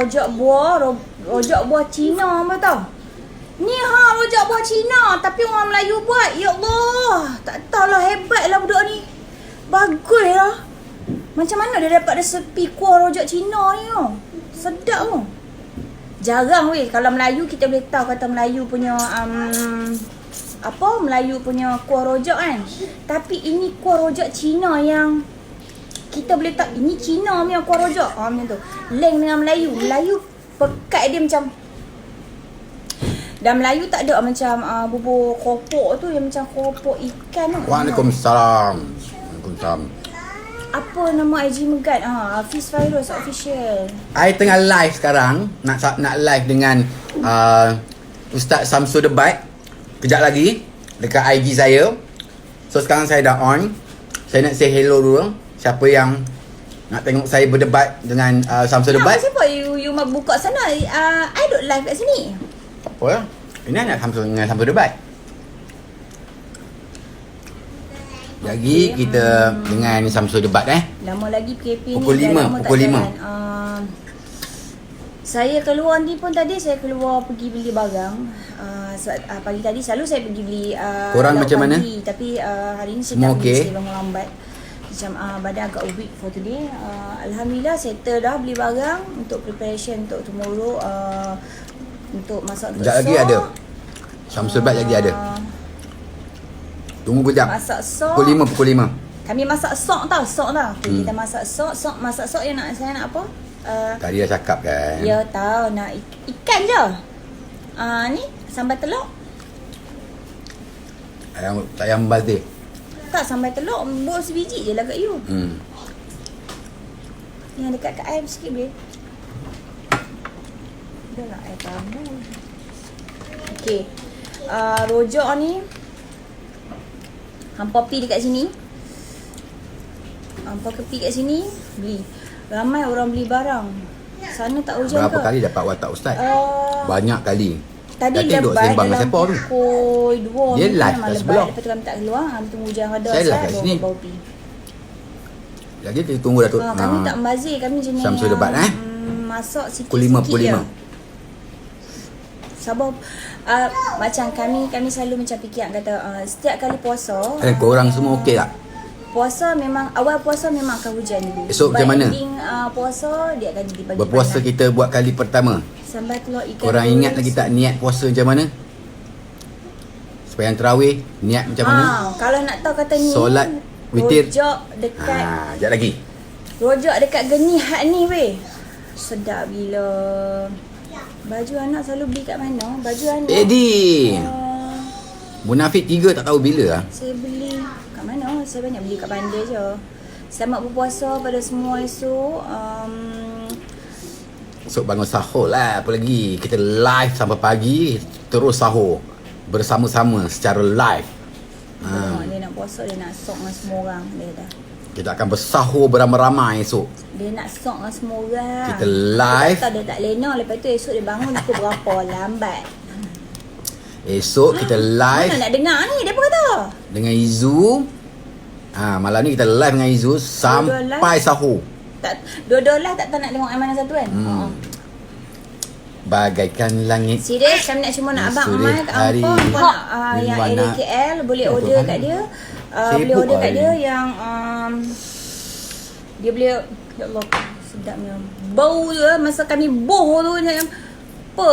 rojak buah Cina apa tau. Ni rojak buah Cina tapi orang Melayu buat. Ya Allah, tak tahulah, hebatlah budak ni. Baguslah. Macam mana dia dapat resepi kuah rojak Cina ni oh? Sedap oh. Jarang weh kalau Melayu kita boleh tahu kata Melayu punya Melayu punya kuah rojak kan. Tapi ini kuah rojak Cina yang kita boleh tahu ini Cina punya kuah rojak. Macam tu. Lain dengan Melayu. Melayu pekat dia macam, dan Melayu tak ada macam bubur keropok tu yang macam keropok ikan tu. Waalaikumsalam. Waalaikumsalam. Apa nama IG Megat? Hafiz Fairuz Official. I tengah live sekarang. Nak live dengan Ustaz Samsul Debat. Kejap lagi dekat IG saya. So sekarang saya dah on. Saya nak say hello dulu. Siapa yang nak tengok saya berdebat dengan Samsul Debat? Siapa you buka sana? I duk live kat sini. Apa lah? Ini nak dengan Samsul Debat. Lagi kita dengan Samsul Debat Lama lagi PKP pukul ni 5, pukul 5. Saya keluar ni pun tadi saya keluar pergi beli barang. Pagi tadi selalu saya pergi beli korang macam mana? Tapi hari ni semua saya tak okay? bangun lambat. Macam badan agak weak for today. Alhamdulillah settle dah beli barang untuk preparation untuk tomorrow, untuk masak untuk Sekejap lagi ada Samsul Debat lagi ada. Tunggu kejap. Masak sok. Pukul 5. Kami masak sok tau. Okay, kita masak sok. Masak sok yang saya nak apa? Tadi dah cakap kan. Ya tahu nak ikan je. Ni sambal telur. Ayam bazir. Tak, sambal telur bos sebiji je lah kat you. Yang dekat kat ayam sikit boleh. Dah lah air tabur. Okay. Rojak ni hampa pi dekat sini. Hampa kepi kat sini beli. Ramai orang beli barang. Sana tak hujan berapa ke? kali dapat watak Ustaz? Banyak kali. Tadi duduk lebat sembang dengan dalam siapa tu? pukul 2. Dia live kat sebelah. Lepas tu kami tak keluar. Kami tunggu hujan reda. Saya live kat sini. Lagi kita tunggu Datuk. Kami tak membazir. Kami jenis Samsul Debat masak pukul 5, pukul 5. Sabar. Macam kami selalu macam fikir kata setiap kali puasa korang semua okey tak? Puasa memang awal puasa memang akan hujan dulu. Esok macam mana? Puasa dia akan jadi pagi. Berpuasa panas. Kita buat kali pertama. Sambal telur ikan. Korang ingat lagi tak niat puasa macam mana? Sembahyang tarawih niat macam mana? Kalau nak tahu kata ni solat witir. Rojak dekat sekejap lagi. Rojak dekat Geni Hat ni weh. Sedap gila. Baju anak selalu beli kat mana? Baju anak Eddie. Munafik 3 tak tahu bila saya beli kat mana? Saya banyak beli kat bandar je. Selamat berpuasa pada semua esok. Esok bangun sahur lah. Apa lagi? Kita live sampai pagi. Terus sahur bersama-sama secara live. Dia nak puasa, dia nak sok dengan semua orang. Dia dah. Kita akan bersahur beramai-ramai esok. Dia nak sok dengan semua orang. Kita live. Dia tak lena. Lepas tu esok dia bangun pukul berapa? Lambat. Esok kita live. Mana nak dengar ni? Dia apa kata? Dengan Izu. Malam ni kita live dengan Izu sampai sahur. Dua-dua lah tak nak tengok mana satu kan? Bagaikan langit. Serius, kami nak cuma nak abang Amal kat Ampang. Yang area KL boleh order kat dia. Boleh order kat dia yang dia boleh, ya Allah, sedapnya. Bau tu masa kami boh tu macam apa?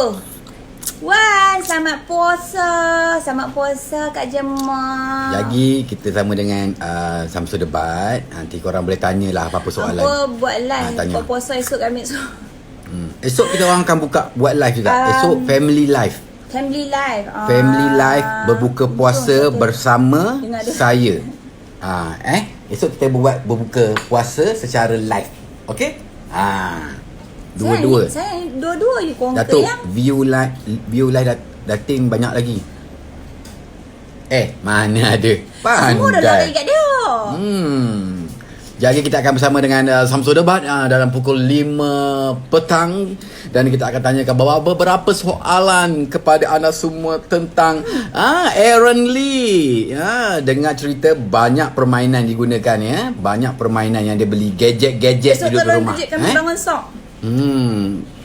Wan, selamat puasa Kak Jemaah. Lagi kita sama dengan Samsul Debat. Nanti korang boleh tanyalah apa-apa soalan. Apa buat live buat puasa esok kami esok. Esok kita orang akan buat live juga. Esok family live. Family live berbuka puasa bersama saya. Esok kita buat berbuka puasa secara live. Okey? Dua-dua. Saya dua-dua je konker Datuk, yang view live dating banyak lagi. Mana ada. Pandai. semua dah lari kat dia. Jadi kita akan bersama dengan Samsul Debat dalam pukul 5 petang. Dan kita akan tanyakan beberapa soalan kepada anda semua tentang Aaron Lee. Dengar cerita banyak permainan digunakan ya. Banyak permainan yang dia beli. Gadget-gadget esok duduk di rumah. Esok kami bangun sok.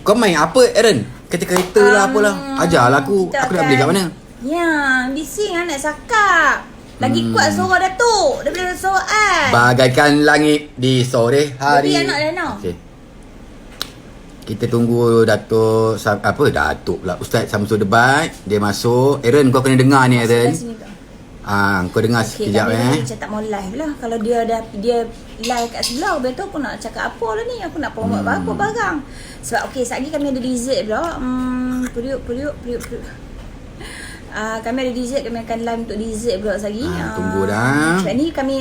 Kau main apa Aaron? Kereta-kereta lah apalah. Ajarlah aku. kita Aku nak beli kat mana? Ya, bising lah nak cakap. Lagi kuat suara Datuk daripada suara An. Bagaikan langit di sore hari. Baby anak Lena. Okay. Kita tunggu Datuk Datuk pula, Ustaz Samsul Debat. Dia masuk. Aaron, kau kena dengar ni Aaron. Kau dengar sekejap Macam tak mau live lah. Kalau dia live kat sebelah, habis tu aku nak cakap apa lah ni. Aku nak promote apa barang. Sebab sekejap lagi kami ada dessert pula. Periuk. Kami ada dessert, kami akan live untuk dessert pula lagi. Tunggu dah. Sebab ni kami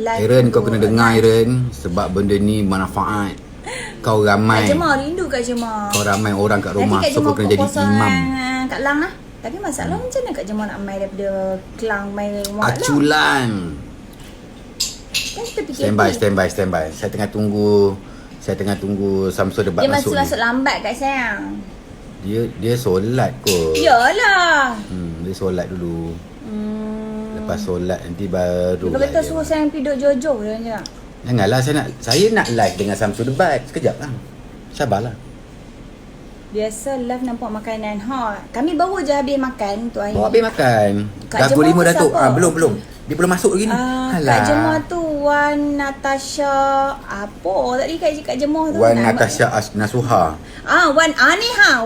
live. Aaron, kau kena dengar Aaron. Sebab benda ni manfaat. Kau ramai. Kak Jemah, rindu Kak Jemah. Kau ramai orang kat rumah. Nanti Kak So kau kena jadi imam. Kak Lang lah. Tapi masalah macam mana Kak Jemah nak main daripada Kelang main rumah Kak Lang? Aculan. Kan kita fikir Standby. Saya tengah tunggu Samsul Debat dia masuk masuk ni. lambat Kak sayang. Dia solat kot. Yalah. Dia solat dulu. Lepas solat nanti baru. Dia kata suruh sayang pergi duduk jojo dia macam. Janganlah, saya nak live dengan Samsul Debat. Sekejap lah. Sabarlah. Biasa live nampak makanan. Kami baru je habis makan tu hari. Bawa habis makan. Kak Dah pukul Jemah 5 dah tu. siapa? Belum. Dia belum masuk lagi ni. Kak Jemah tu Wan Natasha apa tadi Kak Jemah tu? Wan Natasha Nasuha. Wan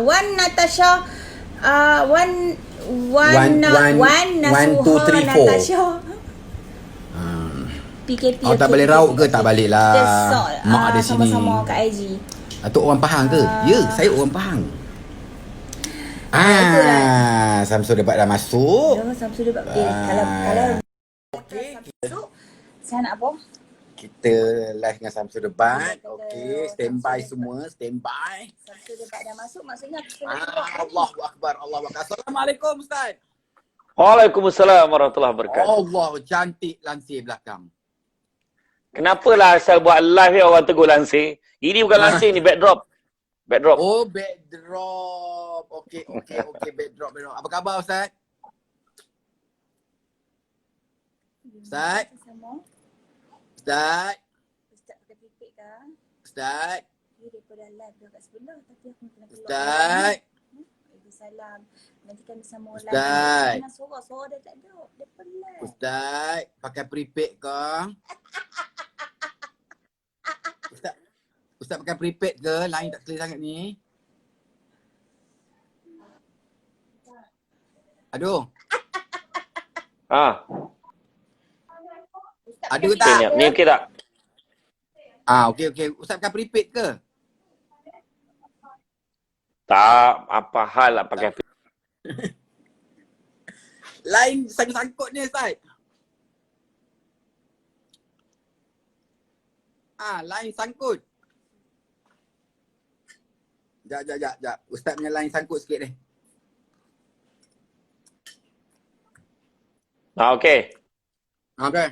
Wan Natasha Wan One, two, three, four. Natasha. PKP. Tak balik rauk ke? Tak balik lah. Mak ada sini. Sama-sama kat IG. Atuk orang Pahang ke? Ya, saya orang Pahang. Samsul Debat dah masuk. Samsul Debat. Kalau masuk, saya nak apa? Kita live dengan Samsul Debat. Okey, standby semua, standby. Samsul Debat dah masuk, maksudnya kita Allahu Akbar, Allahu Akbar. Assalamualaikum Ustaz. Waalaikumsalam warahmatullahi wabarakatuh. Allah, cantik lansir belakang. Kenapalah asal buat live ni orang tegur lansir? Ini bukan lansir ni, backdrop. Backdrop. Oh, backdrop. Okey, backdrop. Apa khabar Ustaz? Ustaz? Ustaz? Ustaz pakai pipik kah? Ustaz? Dia daripada live dah kat sebelah, tapi aku kena keluar. Ustaz? Waalaikumsalam. Nanti kami sama live. Ustaz? Suara dah tak ada. Dia pelan. Ustaz? Pakai prepaid ke? Ustaz pakai prepaid ke? Line tak clear sangat ni. Aduh. Ada Okay, tak? ni okey tak? Okey. Ustaz pakai prepaid ke? Tak, apa hal lah pakai Line sangkut ni Ustaz. Line sangkut. Sekejap. Ustaz punya line sangkut sikit ni. okey. Okay.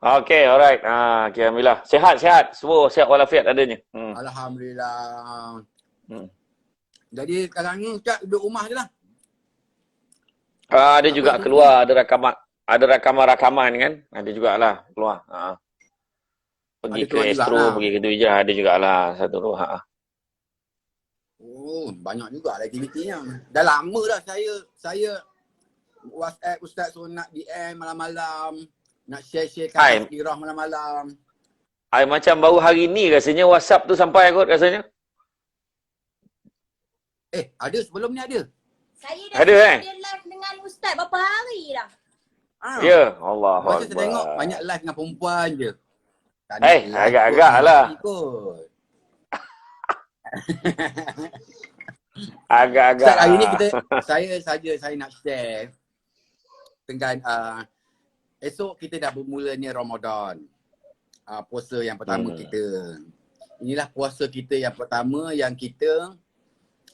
Okey, alright. Okay, alhamdulillah. Sihat. Semua sihat walafiat adanya. Alhamdulillah. Jadi sekarang ni Ustaz duduk rumah je lah. Ada juga keluar, ada rakaman kan. Ada jugalah keluar. Pergi Ada ke keluar Astro, jugalah. pergi ke Duija, ada jugalah satu tu. Oh, banyak juga aktivitinya. Dah lama dah saya WhatsApp Ustaz suruh nak DM malam-malam. Nak share tazkirah malam-malam. Macam baru hari ni rasanya WhatsApp tu sampai kot rasanya. Ada sebelum ni ada. Saya dah Ada, dia live dengan Ustaz berapa hari dah. Ya, Allah. Masa saya tengok banyak live dengan perempuan je. Tak nak live agak-agak kot, lah. ikut. Agak-agak. Ustaz, hari ni saya nak share dengan esok kita dah bermulanya Ramadan. Puasa yang pertama kita. Inilah puasa kita yang pertama yang kita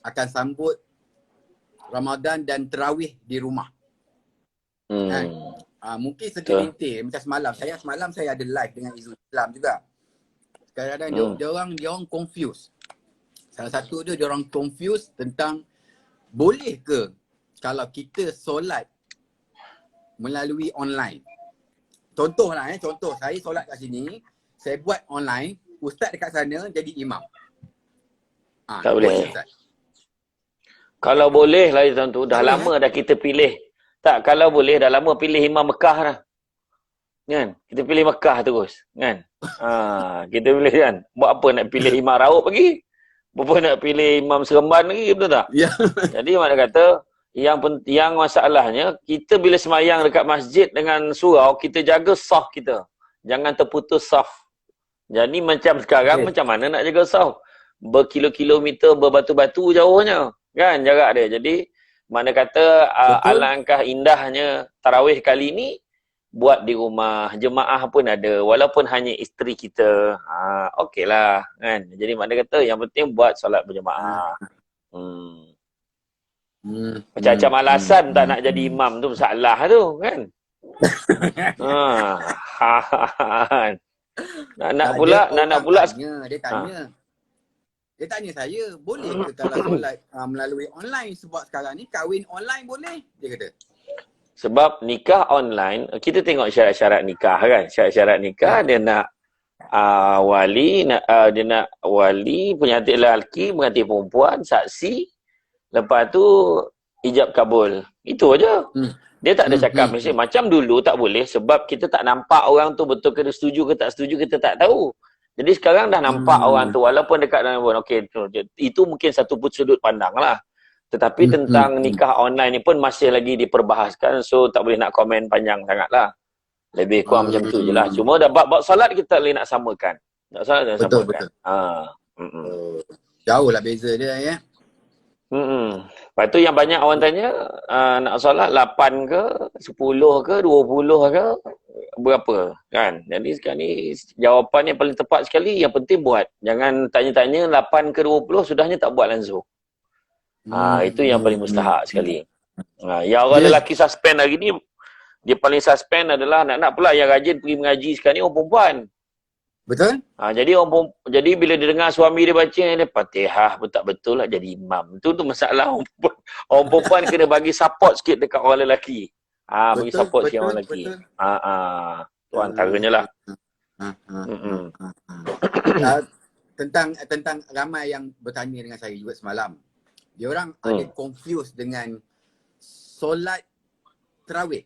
akan sambut Ramadan dan tarawih di rumah. Mungkin segelintir macam semalam saya ada live dengan Izul Islam juga. Kadang-kadang dia orang confuse. Salah satu dia orang confuse tentang boleh ke kalau kita solat melalui online. Contoh saya solat kat sini, saya buat online, ustaz dekat sana jadi imam. Tak boleh. Ustaz. Kalau boleh lah tuan tu, dah Tak boleh, lama dah kita pilih. Tak, kalau boleh dah lama pilih Imam Mekah dah. Kan? Kita pilih Mekah terus, kan? Kita pilih kan. Buat apa nak pilih Imam Raub lagi? Buat apa nak pilih Imam Seremban lagi, betul tak? Ya. Jadi mana kata, yang masalahnya, kita bila semayang dekat masjid dengan surau, kita jaga saf kita. Jangan terputus saf. Jadi macam sekarang, macam mana nak jaga saf? Berkilo-kilometer, berbatu-batu jauhnya. Kan jarak dia. Jadi, mana kata alangkah indahnya tarawih kali ni, buat di rumah, jemaah pun ada. Walaupun hanya isteri kita. Okey lah. Kan? Jadi mana kata, yang penting buat solat berjemaah. Macam-macam alasan tak nak jadi imam tu masalah tu. Kan? Nak pula. Dia tanya saya, boleh ke kalau solat melalui online? Sebab sekarang ni kahwin online boleh, dia kata. Sebab nikah online, kita tengok syarat-syarat nikah kan. Syarat-syarat nikah dia nak wali, dia nak wali, pengantin lelaki, pengantin perempuan, saksi. Lepas tu ijab kabul. Itu aja. Dia tak ada cakap macam dulu tak boleh sebab kita tak nampak orang tu betul ke dia setuju ke tak setuju, kita tak tahu. Jadi sekarang dah nampak orang tu walaupun dekat dalam pun okey, itu mungkin satu sudut pandang lah. Tetapi tentang nikah online ni pun masih lagi diperbahaskan, so tak boleh nak komen panjang sangat lah. Lebih kurang macam tu je lah. Cuma dah bab solat kita tak boleh nak samakan. Nak solat nak samakan. Jauh lah beza dia ya. Lepas tu yang banyak orang tanya, nak solat 8 ke, 10 ke, 20 ke, berapa kan. Jadi sekarang ni jawapan yang paling tepat sekali, yang penting buat. Jangan tanya-tanya 8 ke 20, sudahnya tak buat langsung. Itu yang paling mustahak sekali. Yang orang lelaki suspend hari ni, dia paling suspend adalah nak pula yang rajin pergi mengaji sekarang ni orang perempuan. Betul? Jadi bila dia dengar suami dia baca dia Fatihah pun tak betul lah jadi imam. Tu masalah orang perempuan. Orang perempuan kena bagi support sikit dekat orang lelaki. Bagi support sikit orang lelaki. Tu antaranya lah. Tentang ramai yang bertanya dengan saya juga semalam. Dia orang ada confused dengan solat tarawih.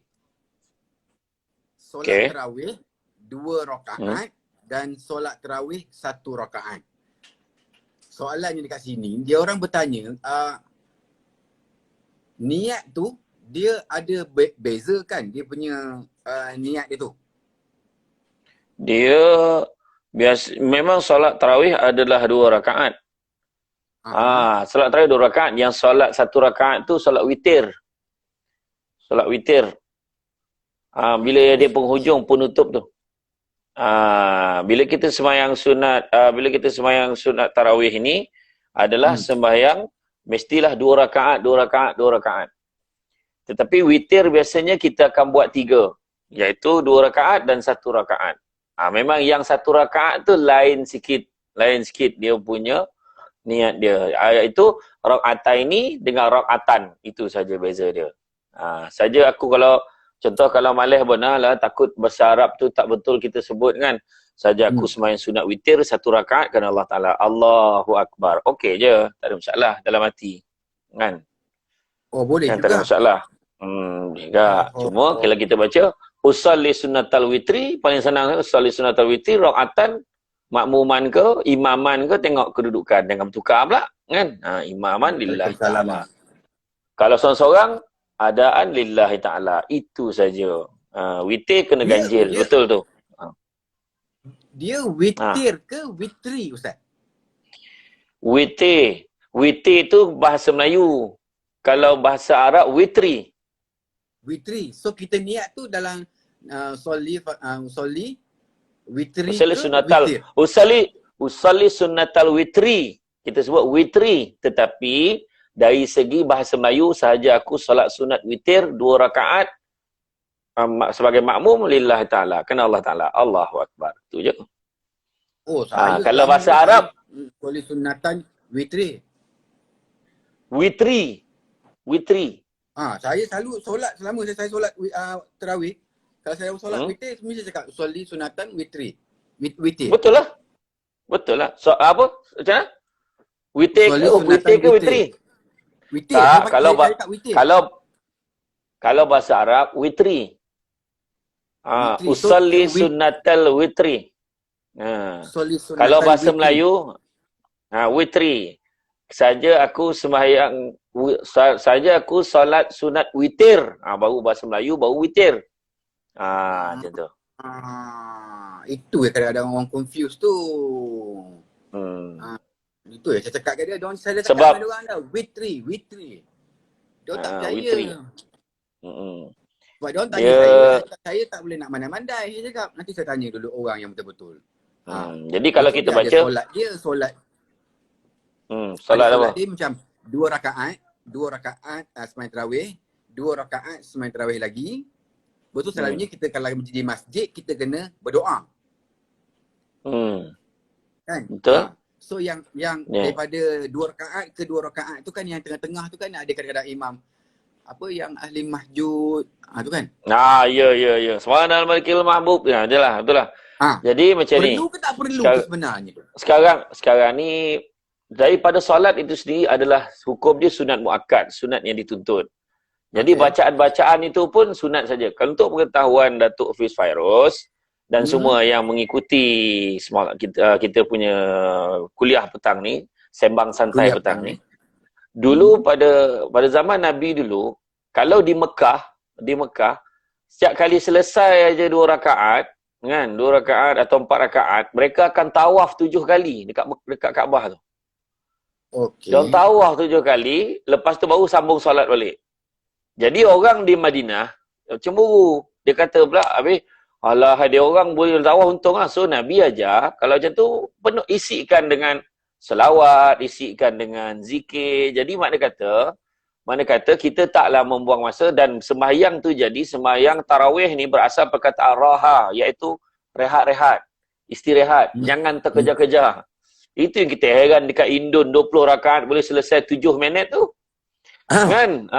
Solat tarawih 2 rakaat dan solat tarawih 1 rakaat. Soalannya dekat sini, dia orang bertanya, niat tu dia ada beza kan? Dia punya niat dia tu. Dia memang solat tarawih adalah 2 rakaat. Solat tarawih 2 rakaat. Yang solat 1 rakaat tu solat witir. Solat witir. Bila dia penghujung penutup tu. Bila kita sembahyang sunat tarawih ini adalah sembahyang mestilah 2 rakaat, 2 rakaat, 2 rakaat. Tetapi witir biasanya kita akan buat 3, iaitu 2 rakaat dan 1 rakaat. Memang yang 1 rakaat tu lain sikit dia punya niat dia. Itu rakaat ini dengan rakaatan, itu saja beza dia. Saja aku kalau malih benar lah, takut bahasa Arab tu tak betul kita sebut kan. Saja aku sembahyang sunat witir 1 rakaat kerana Allah Ta'ala. Allahu Akbar. Okey je. Tak ada masalah dalam hati. Kan? Oh boleh kan, juga. Tak ada masalah. Cuma kalau kita baca, usalli sunnatal witri, paling senang usalli sunnatal witri, rakaatan, makmuman ke, imaman ke, tengok kedudukan. Jangan bertukar pula. Kan? Imaman lillahi ta'ala. Kalau seorang-seorang, adaan lillahi ta'ala. Itu saja. Witir kena ganjil. Betul tu. Dia witir ke witri Ustaz? Witir. Witir tu bahasa Melayu. Kalau bahasa Arab, witri. Witri. So kita niat tu dalam soli witri Usalli ke sunnatal. witir? Usalli sunnatal witri. Kita sebut witri. Tetapi dari segi bahasa Melayu sahaja aku solat sunat witir 2 rakaat sebagai makmum lillahi ta'ala. Kerana Allah Ta'ala. Allahu Akbar. Itu je. Oh, saya kalau bahasa Arab, solat sunatan witri. Witri. Saya selalu solat, selama saya solat tarawih, kalau saya solat witir, mesti saya cakap solat sunatan witri. Witir. Betul lah. So, apa? Macam mana? Witir Usolli ke sunatan witir ke witri? Witir. Tak, kalau saya tak witir. kalau bahasa Arab witri. Witri. Usolli sunnatal witri. Usolli Kalau sunatan bahasa witri. Melayu witri. Saja aku solat sunat witir. Baru bahasa Melayu baru witir. Macam tu. Itu kadang-kadang orang confuse tu. Itu saya cakap kat dia. Saya dah cakap Sebab dengan dia orang dah. Witri. Dia tak percaya. witri. Sebab dia orang tanya saya tak boleh nak mandai-mandai. Saya cakap, nanti saya tanya dulu orang yang betul-betul. Jadi kalau kita baca solat dia, solat solat apa? Dia macam 2 rakaat sembahyang tarawih, 2 rakaat sembahyang tarawih lagi. Betul selalunya kita kalau di masjid kita kena berdoa. Kan? Betul. So yang daripada 2 rakaat ke 2 rakaat tu kan yang tengah-tengah tu kan ada kadang-kadang imam apa yang ahli mahjud tu kan. Ya. Subhanal malikil mahbub. Ya, adalah betul lah. Jadi macam ni. Perlu ke tak perlu sebenarnya? Sekarang ni daripada solat itu sendiri adalah hukum dia sunat muakkad, sunat yang dituntut. Jadi bacaan-bacaan itu pun sunat saja. Kalau untuk pengetahuan Datuk Fiz Fairuz dan semua yang mengikuti kita punya kuliah petang ni, sembang santai petang ni. Dulu pada zaman Nabi dulu, kalau di Mekah, setiap kali selesai aja 2 rakaat, kan, 2 rakaat atau 4 rakaat, mereka akan tawaf 7 kali dekat Kaabah tu. Dia tawaf 7 kali, lepas tu baru sambung solat balik. Jadi orang di Madinah cemburu. Dia kata pula, alah, dia orang boleh tawaf untung lah. So Nabi aja kalau macam tu penuh isikan dengan selawat, isikan dengan zikir. Jadi makna kata kita taklah membuang masa dan sembahyang tu jadi sembahyang tarawih ni berasal perkataan raha, iaitu rehat-rehat, istirahat, jangan terkejar-kejar. Itu yang kita heran dekat Indon 20 rakaat boleh selesai 7 minit tu. Kan?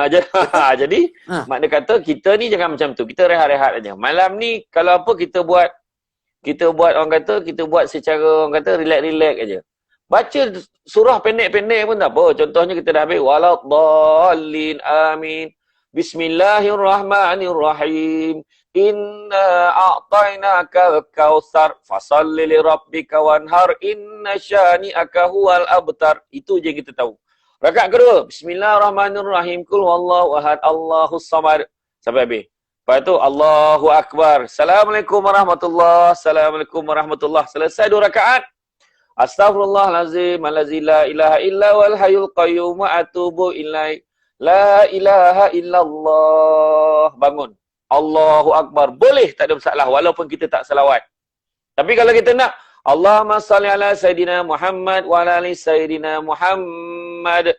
Jadi makna kata kita ni jangan macam tu. Kita rehat-rehat aja. Malam ni kalau apa kita buat orang kata kita buat secara orang kata relax-relax aja. Baca surah pendek-pendek pun tak apa. Contohnya kita dah habis waladdallin amin. Bismillahirrahmanirrahim. Inna a'tainaka al-kautsar fasalli li rabbika wanhar inna syani'aka huwal abtar. Itu je yang kita tahu. Rakaat kedua, Bismillahirrahmanirrahim. Qul huwallahu ahad, Allahus samad. Sampai habis. Lepas tu Allahu akbar. Assalamualaikum warahmatullahi. Assalamualaikum warahmatullahi. Selesai 2 rakaat. Astaghfirullahalazim allazi la ilaha illa wal hayyul qayyum wa atubu ilaih. La ilaha illallah. Bangun. Allahu akbar. Boleh, tak ada masalah walaupun kita tak selawat. Tapi kalau kita nak Allahumma salli ala Sayyidina Muhammad wa ala ali Sayyidina Muhammad.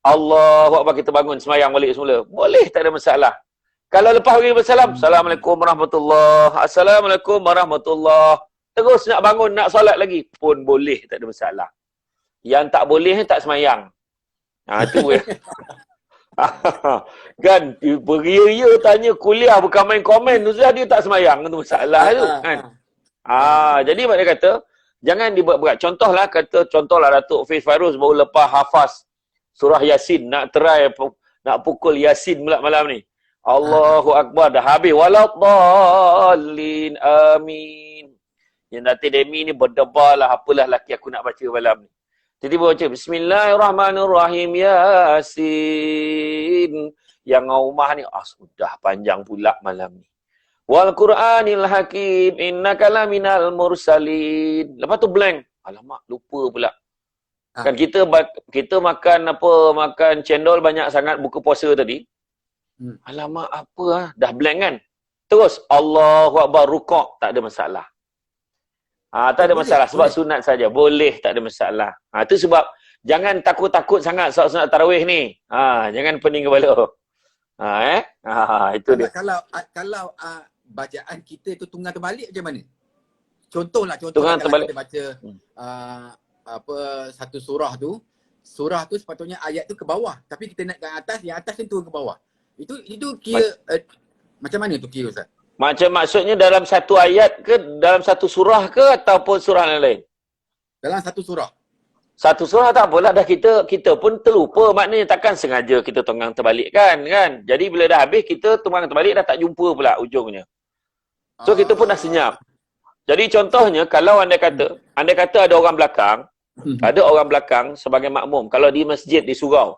Allahu akbar, kita bangun semayang balik semula. Boleh, tak ada masalah. Kalau lepas bagi bersalam, Assalamualaikum warahmatullahi. Assalamualaikum warahmatullahi. Terus nak bangun, nak solat lagi pun boleh, tak ada masalah. Yang tak boleh tak semayang. Itu kan beria-ria tanya kuliah bukan main komen tu dia tak semayang, tu masalah tu kan. Jadi maknanya kata jangan dibuat berat. Contohlah Datuk Fiz Fairuz baru lepas hafaz surah Yasin, nak try nak pukul Yasin pula malam ni. Allahu akbar, dah habis waladdallin amin. Yang Datin Demi ni berdebar lah apalah laki aku nak baca malam ni. Jadi baca Bismillahirrahmanirrahim Yasin. Yang rumah ni sudah panjang pula malam ni. Wal Qur'anil Hakim innaka laminal mursalin. Lepas tu blank. Alamak, lupa pula. Kan kita makan cendol banyak sangat buka puasa tadi. Alamak, apa dah blank kan. Terus Allahu akbar rukuk, tak ada masalah. Tak ada masalah sebab sunat saja. Boleh, tak ada masalah. Itu sebab jangan takut-takut sangat soal sunat tarawih ni. Jangan pening kepala. Itu dia. Kalau bacaan kita tu tunggang terbalik macam mana? Contoh tunggang terbalik. Kita baca satu surah tu sepatutnya ayat tu ke bawah, tapi kita naik ke atas, yang atas tu turun ke bawah. Itu kira macam mana tu kira, Ustaz? Macam maksudnya dalam satu ayat ke, dalam satu surah ke, ataupun surah yang lain? Dalam satu surah. Satu surah tak apalah, dah kita pun terlupa, maknanya takkan sengaja kita tunggang terbalik kan. Jadi bila dah habis kita tunggang terbalik dah tak jumpa pula ujungnya. So kita pun dah senyap. Jadi contohnya kalau anda kata ada orang belakang sebagai makmum, kalau di masjid di surau.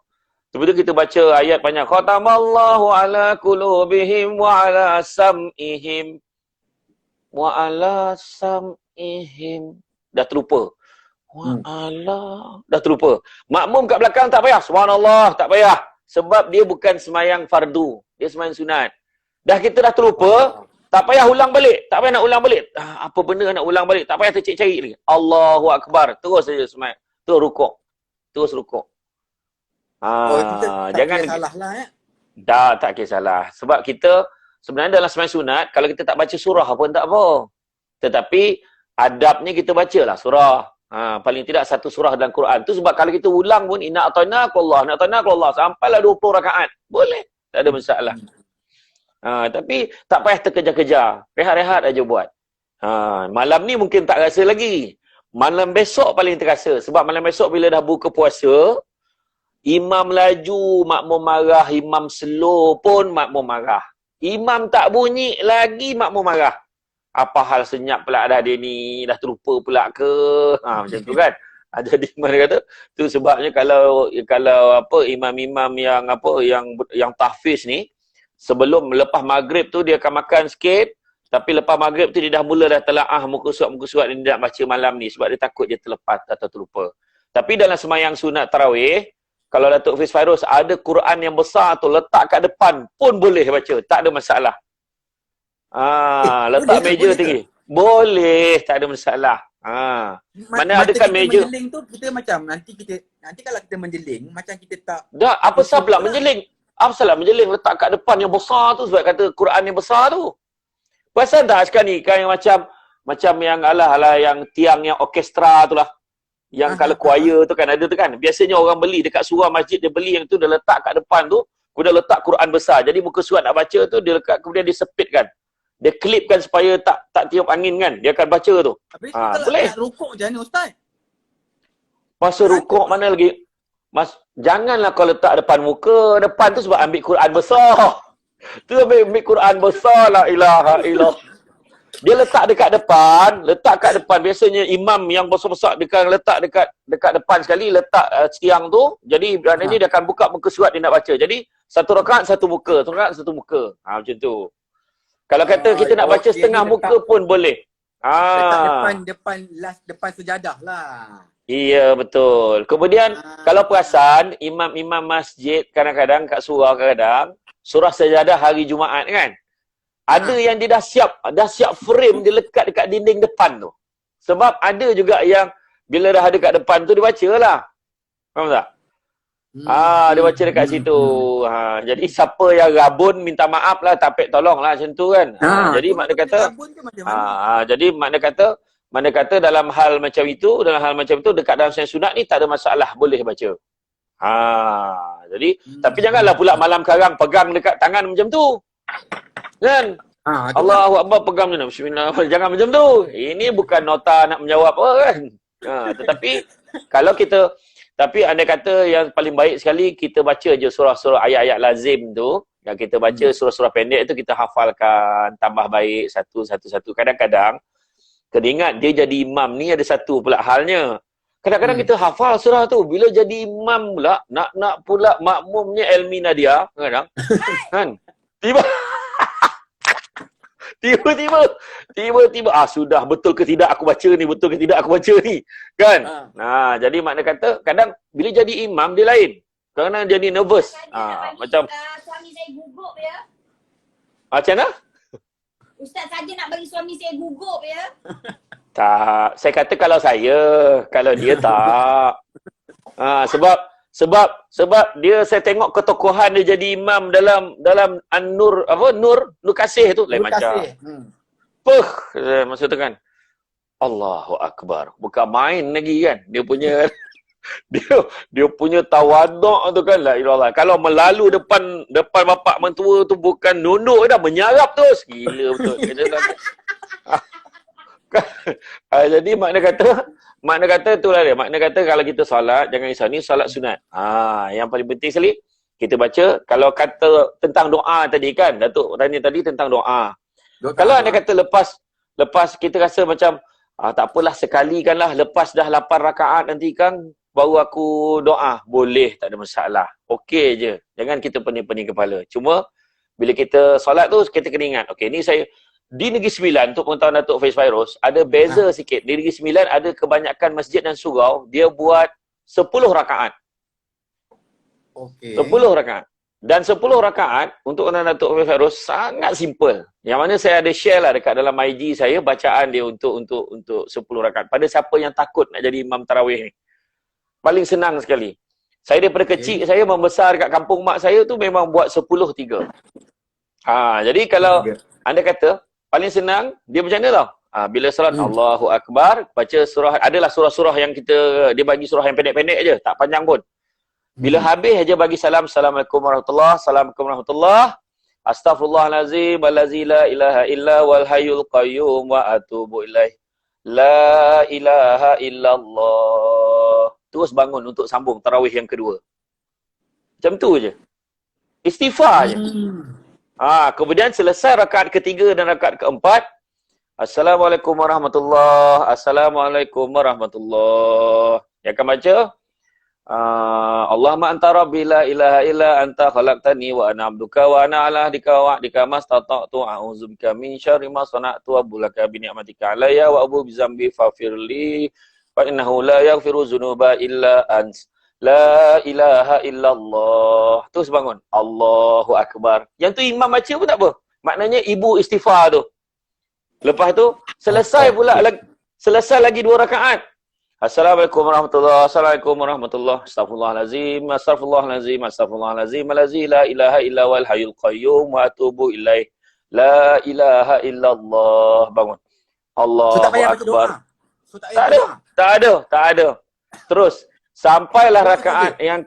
Tiba-tiba kita baca ayat banyak, khatamallahu ala qulubihim wa ala sam'ihim wa ala sam'ihim. Dah terlupa. Dah terlupa. Makmum kat belakang tak payah. Subhanallah, tak payah. Sebab dia bukan semayang fardu. Dia semayang sunat. Kita dah terlupa. Tak payah ulang balik. Tak payah nak ulang balik. Apa benda nak ulang balik? Tak payah tercari lagi. Allahu Akbar. Terus saja semayang. Terus rukuk. Jangan salah lah ya. Tak kisahlah. Sebab kita sebenarnya dalam semayang sunat, kalau kita tak baca surah pun tak apa. Tetapi adabnya kita bacalah surah. Paling tidak satu surah dalam Quran. Tu sebab kalau kita ulang pun inna ata'nakallah sampailah 20 rakaat. Boleh. Tak ada masalah. Tapi tak payah terkejar-kejar. Rehat-rehat aja buat. Malam ni mungkin tak rasa lagi. Malam besok paling terasa. Sebab malam besok bila dah buka puasa, imam laju, makmum marah. Imam slow pun makmum marah. Imam tak bunyi lagi, makmum marah. Apa hal senyap pula dah dia ni, dah terlupa pula ke? Macam tu kan. Jadi mana kata, tu sebabnya kalau imam-imam yang tahfiz ni, sebelum lepas maghrib tu dia akan makan sikit, tapi lepas maghrib tu dia dah mula dah telaah muka surat dia nak baca malam ni sebab dia takut dia terlepas atau terlupa. Tapi dalam semayang sunat tarawih, kalau Datuk Fiz Fairuz ada Quran yang besar tu letak kat depan pun boleh baca, tak ada masalah. Letak meja tinggi. Boleh, tak ada masalah. Mana ada kan meja. Menjeling tu kita macam nanti kalau kita menjeling macam kita tak. Dah, apa salah menjeling? Apa salah menjeling letak kat depan yang besar tu sebab kata Quran yang besar tu. Perasan tak sekarang ni kan yang macam yang yang tiang yang orkestra tu lah. Yang kalau choir tu kan ada tu kan. Biasanya orang beli dekat surau masjid dia beli yang tu dia letak kat depan tu, kemudian letak Quran besar. Jadi muka surat nak baca tu dia lekat kemudian disepitkan. Dia klipkan supaya tak tiup angin kan. Dia akan baca tu. Habis kalau boleh. nak rukuk macam mana ustaz? Masa rukuk mana lagi? Janganlah kau letak depan muka. Depan tu sebab ambil Quran besar. Tu ambil Quran besar, la ilaha illallah. Dia letak dekat depan. Biasanya imam yang besar-besar dia akan letak dekat depan sekali, letak tiang tu. Jadi ni dia akan buka muka surat dia nak baca. Jadi satu rakaat satu muka, macam tu. Kalau kata kita nak baca setengah muka pun boleh. Depan sejadah lah. Iya, betul. Kemudian kalau perasan imam-imam masjid kadang-kadang kat surau kadang surah sajadah hari Jumaat kan. Ada yang dia dah siap frame dia lekat dekat dinding depan tu. Sebab ada juga yang bila dah ada kat depan tu dia bacalah. Faham tak? Dia baca dekat situ. Jadi siapa yang rabun minta maaf lah, tapik tolong lah macam tu kan. Jadi makna kata jadi makna kata dalam hal macam itu dekat dalam semayang sunat ni tak ada masalah, boleh baca. Jadi tapi janganlah pula malam karang pegang dekat tangan macam tu. Kan? Allahu Akbar pegang macam tu. Bismillah. Jangan macam tu. Ini bukan nota nak menjawab apa kan. Tapi anda kata yang paling baik sekali kita baca je surah-surah ayat-ayat lazim tu. Yang kita baca surah-surah pendek tu kita hafalkan, tambah baik satu-satu. Kadang-kadang kena ingat dia jadi imam ni ada satu pula halnya. Kadang-kadang kita hafal surah tu, bila jadi imam pula nak pula makmumnya Elmi Nadia kadang kan. Tiba-tiba sudah betul ke tidak aku baca ni kan. Jadi makna kata kadang bila jadi imam dia lain. Kadang jadi nervous. Macam suami saya gugup ya. Macam mana? Ustaz saja nak bagi suami saya gugup ya. Tak, saya kata kalau dia tak. Sebab dia saya tengok ketokohan dia jadi imam dalam An-Nur Nur Kasih tu lain macam. Masa tu kan. Allahu Akbar. Bukan main lagi kan. Dia punya tawaduk tu kan, la ilallah. Kalau melalu depan bapak mentua tu bukan nunduk dah, menyarap terus. Gila betul. Jadi makna kata itulah dia. Makna kata kalau kita solat, jangan risau. Ni solat sunat. Yang paling penting sekali, kita baca. Kalau kata tentang doa tadi kan, Datuk tanya tadi tentang doa. Kalau anda kata lepas kita rasa macam, tak apalah sekali kan lah, lepas dah 8 rakaat nanti kan, baru aku doa. Boleh, tak ada masalah. Okey je. Jangan kita pening-pening kepala. Cuma, bila kita solat tu, kita kena ingat. Okey, ni saya, di Negeri Sembilan, untuk pengetahuan Datuk Faiz Fairuz, ada beza sikit. Di Negeri Sembilan, ada kebanyakan masjid dan surau, dia buat 10 rakaat. Okey. 10 rakaat. Dan 10 rakaat, untuk pengetahuan Datuk Faiz Fairuz, sangat simple. Yang mana saya ada share lah dekat dalam IG saya, bacaan dia untuk 10 rakaat. Pada siapa yang takut nak jadi imam tarawih ni. Paling senang sekali. Saya daripada kecil, saya membesar kat kampung mak saya tu memang buat 10-3. Jadi kalau anda kata, paling senang, dia macam mana tau? Bila salat Allahu Akbar, baca surah, adalah surah-surah yang dia bagi surah yang pendek-pendek je, tak panjang pun. Bila habis aja bagi salam, Assalamualaikum warahmatullahi, Assalamualaikum warahmatullahi, Astaghfirullahalazim, allazi la ilaha illa wal hayyul qayyum wa atubu ilaih. La ilaha illallah. Terus bangun untuk sambung tarawih yang kedua. Macam tu je. Istighfar je. Kemudian selesai rakaat ketiga dan rakaat keempat, Assalamualaikum warahmatullahi, Assalamualaikum warahmatullahi. Yang akan baca, Allahumma anta rabbi la ilaha illa anta khalaqtani wa ana abduka wa ana ala ahdika wa wa'dika mastata'tu a'udzubika min syarri ma sana'tu wa bulaka bi ni'matika alayya wa abu bi dzambi faghfirli fa innahu la yaghfiru dzunuba illa ant. La ilaha illallah. Terus bangun. Allahu Akbar. Yang tu imam baca pun tak apa. Maknanya ibu istighfar tu. Lepas tu, selesai pula selesai lagi 2 rakaat. Assalamualaikum warahmatullahi, Assalamualaikum warahmatullahi, Astaghfirullahalazim, Astaghfirullahalazim, Astaghfirullahalazim, allazi la ilaha illa wal hayyul qayyum wa atubu ilaih. La ilaha illallah. Bangun. Allahu Akbar. Tak ada. Terus sampailah rakaat yang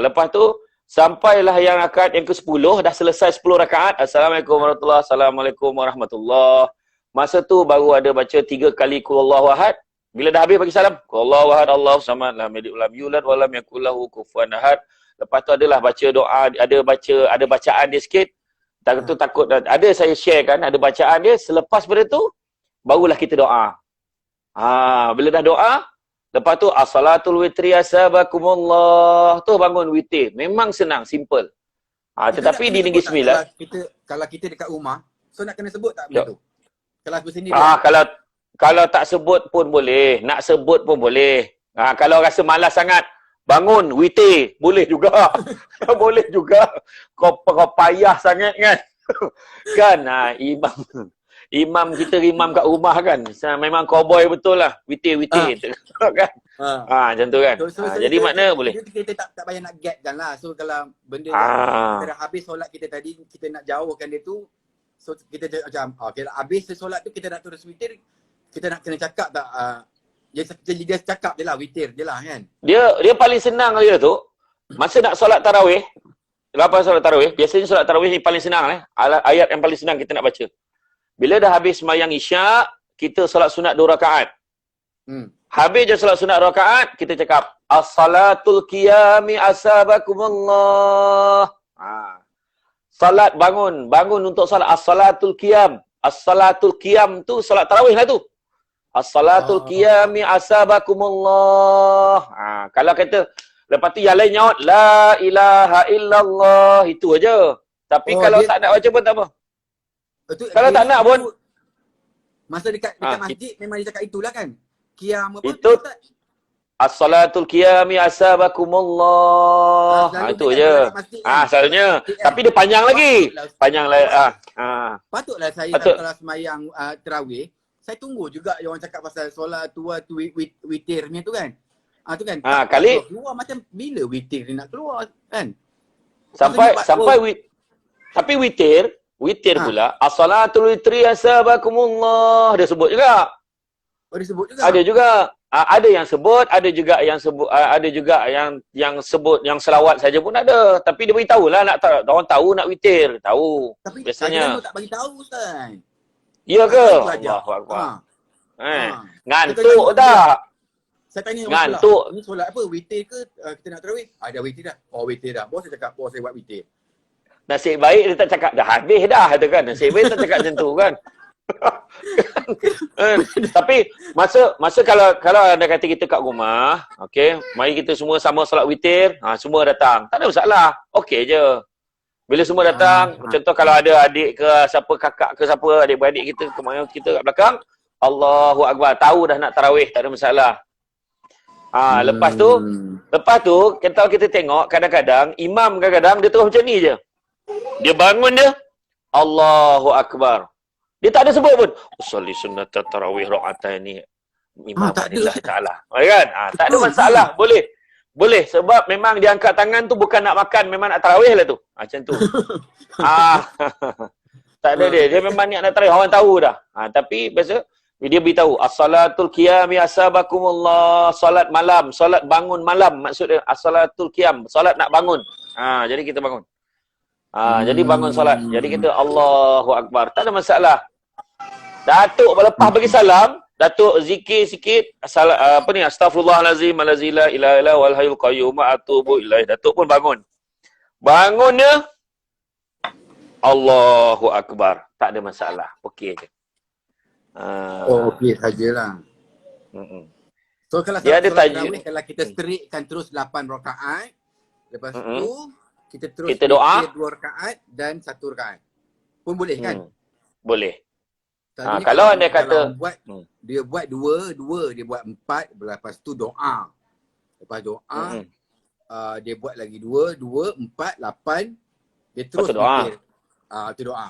lepas tu sampailah yang rakaat yang ke-10, dah selesai 10 rakaat. Assalamualaikum warahmatullahi, Assalamualaikum warahmatullahi. Masa tu baru ada baca 3 kali qul huwallahu ahad. Bila dah habis bagi salam, qul huwallahu ahad, Allahu samad, lam yalid walam yulad walam yakul lahu kufuwan ahad. Lepas tu adalah baca doa, ada bacaan dia sikit. Takut ada saya share kan, ada bacaan dia. Selepas pada tu barulah kita doa. Bila dah doa, lepas tu as-salatul witri asabakumullah. Tu bangun witir. Memang senang, simple. Tetapi di Negeri Sembilan, kalau kita dekat rumah, so nak kena sebut tak benda tu? Kelas bersendiri. Kalau tak sebut pun boleh, nak sebut pun boleh. Kalau rasa malas sangat, bangun witir, boleh juga. Boleh juga. Kau payah sangat kan? Kan imam kita imam kat rumah kan. Memang cowboy betul lah. Witir. Kan? Macam tu kan. Jadi makna boleh. Kita tak payah nak gapkan lah. So kalau benda kita dah habis solat kita tadi, kita nak jauhkan dia tu. So kita macam, okay, habis solat tu kita nak terus witir. Kita nak kena cakap tak? Dia cakap je lah, witir je lah kan. Dia paling senang dia tu. Masa nak solat tarawih. Lepas solat tarawih. Biasanya solat tarawih ni paling senang. Ayat yang paling senang kita nak baca. Bila dah habis sembahyang isyak, kita solat sunat 2 rakaat. Habis je solat sunat 2 rakaat, kita cakap as-salatul qiyami asabakumullah. Salat bangun untuk salat as-salatul qiyam. As-salatul qiyam tu salat tarawih lah tu. As-salatul qiyami asabakumullah. Kalau kata lepas tu yang lain nyaut la ilaha illallah, itu aja. Tapi kalau tak nak baca pun tak apa. Kalau tak nak pun masa dekat masjid memang dia cakap itulah kan. Qiyam apa itu as-salatul qiyami asabakumullah. Itu aja. Selalunya. Tapi dia panjang lagi. Panjang lagi. Patutlah saya kalau sembahyang tarawih, saya tunggu juga yang orang cakap pasal solat tu witirnya tu kan. Tu kan. Kali keluar macam bila witir dia nak keluar kan. Tapi witir pula as-salatul witri asabakumullah dia sebut juga. Dia sebut juga. Ada juga. Ada yang sebut, ada juga yang sebut yang selawat saja pun ada. Tapi dia beritahulah orang tahu nak witir, tahu. Tapi biasanya tak bagi tahu Ustaz. Ya ke? Allahu Akbar. Ngantuk tak? Saya tanya orang Ngantuk. sebelah, ni solat apa? Witir ke kita nak tarawih? Dah witir dah. Oh witir dah. Bos saya cakap, bos saya buat witir. Nasib baik dia tak cakap dah habis dah tu kan. Nasib baik tak cakap macam tu kan. Tapi masa kalau anda kata kita kat rumah, okey, mari kita semua sama solat witir, semua datang. Tak ada masalah. Okey je. Bila semua datang, contoh kalau ada adik ke siapa, kakak ke siapa, adik-beradik kita kemana kita kat belakang, Allahu Akbar, tahu dah nak tarawih, tak ada masalah. Lepas tu kita tengok kadang-kadang imam kadang-kadang dia terus macam ni je. Dia bangun dia, Allahu Akbar. Dia tak ada sebut pun, usolli sunnat tarawih ra'atan ni. Imam tak Allah ada. Ta'ala. Kan? Tak ada masalah. Boleh. Sebab memang dia angkat tangan tu bukan nak makan, memang nak tarawih lah tu. Macam tu. Tak ada dia. Dia memang niat nak tarawih. Orang tahu dah. Tapi biasa, dia beritahu, as-salatul qiyami asabakumullah. Salat malam. Salat bangun malam. Maksudnya, as-salatul qiyam. Salat nak bangun. Jadi kita bangun. Jadi bangun salat. Jadi kita Allahu Akbar. Tak ada masalah. Datuk lepas bagi salam, Datuk zikir sikit, astaghfirullahalazim alazila ilaha illa wal hayyul qayyum atubu ilaih. Datuk pun bangun. Bangun dia, Allahu Akbar. Tak ada masalah. Okey je. Okey sajalah. So kalau Dia ada solat tajuk. tarawih, kalau kita straight terus 8 rakaat, lepas tu kita terus Kita doa. 2 rakaat dan 1 rakaat. Pun boleh kan? Boleh. Tadinya kalau anda kata dia buat 2, dia buat 4, lepas tu doa. Lepas doa, dia buat lagi 2, 4, 8, dia terus doa. fikir. Itu doa.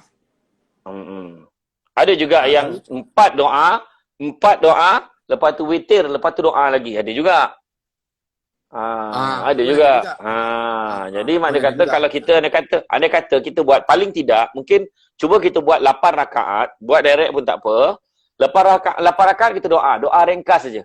Ada juga yang 4 doa, lepas tu witir, lepas tu doa lagi. Ada juga. Ada juga. Jadi mana kata kalau kita anda kata kita buat paling tidak mungkin cuba kita buat 8 rakaat, buat direct pun tak apa. 8 rakaat kita doa ringkas saja.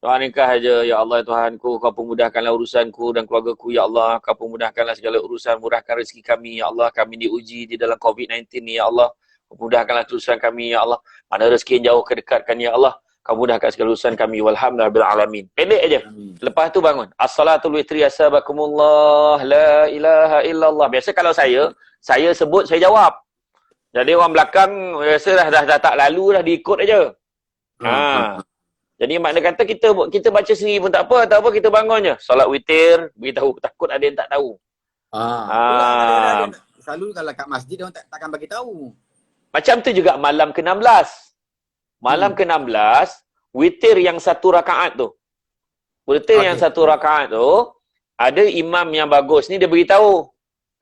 Doa ringkas saja, ya Allah ya Tuhanku, kau pemudahkanlah urusanku dan keluargaku ya Allah, kau pemudahkanlah segala urusan, murahkan rezeki kami ya Allah, kami diuji di dalam COVID-19 ni ya Allah. Mudahkanlah urusan kami ya Allah. Mana rezeki yang jauh kedekatkan ya Allah. Kau mudahkan segala urusan kami walhamdulillahil alamin. Pendek aja. Lepas tu bangun. As-salatul witri asabakumullah la ilaha illallah. Biasa kalau saya sebut, saya jawab. Jadi orang belakang biasa dah tak lalu dah diikut aja. Jadi makna kata kita baca sendiri pun tak apa kita bangun je. Solat witir, beritahu, takut ada yang tak tahu. Selalu kalau kat masjid orang takkan bagi tahu. Macam tu juga malam ke-16. Malam ke-16, witir yang 1 rakaat tu. Witir yang 1 rakaat tu, ada imam yang bagus ni dia beritahu.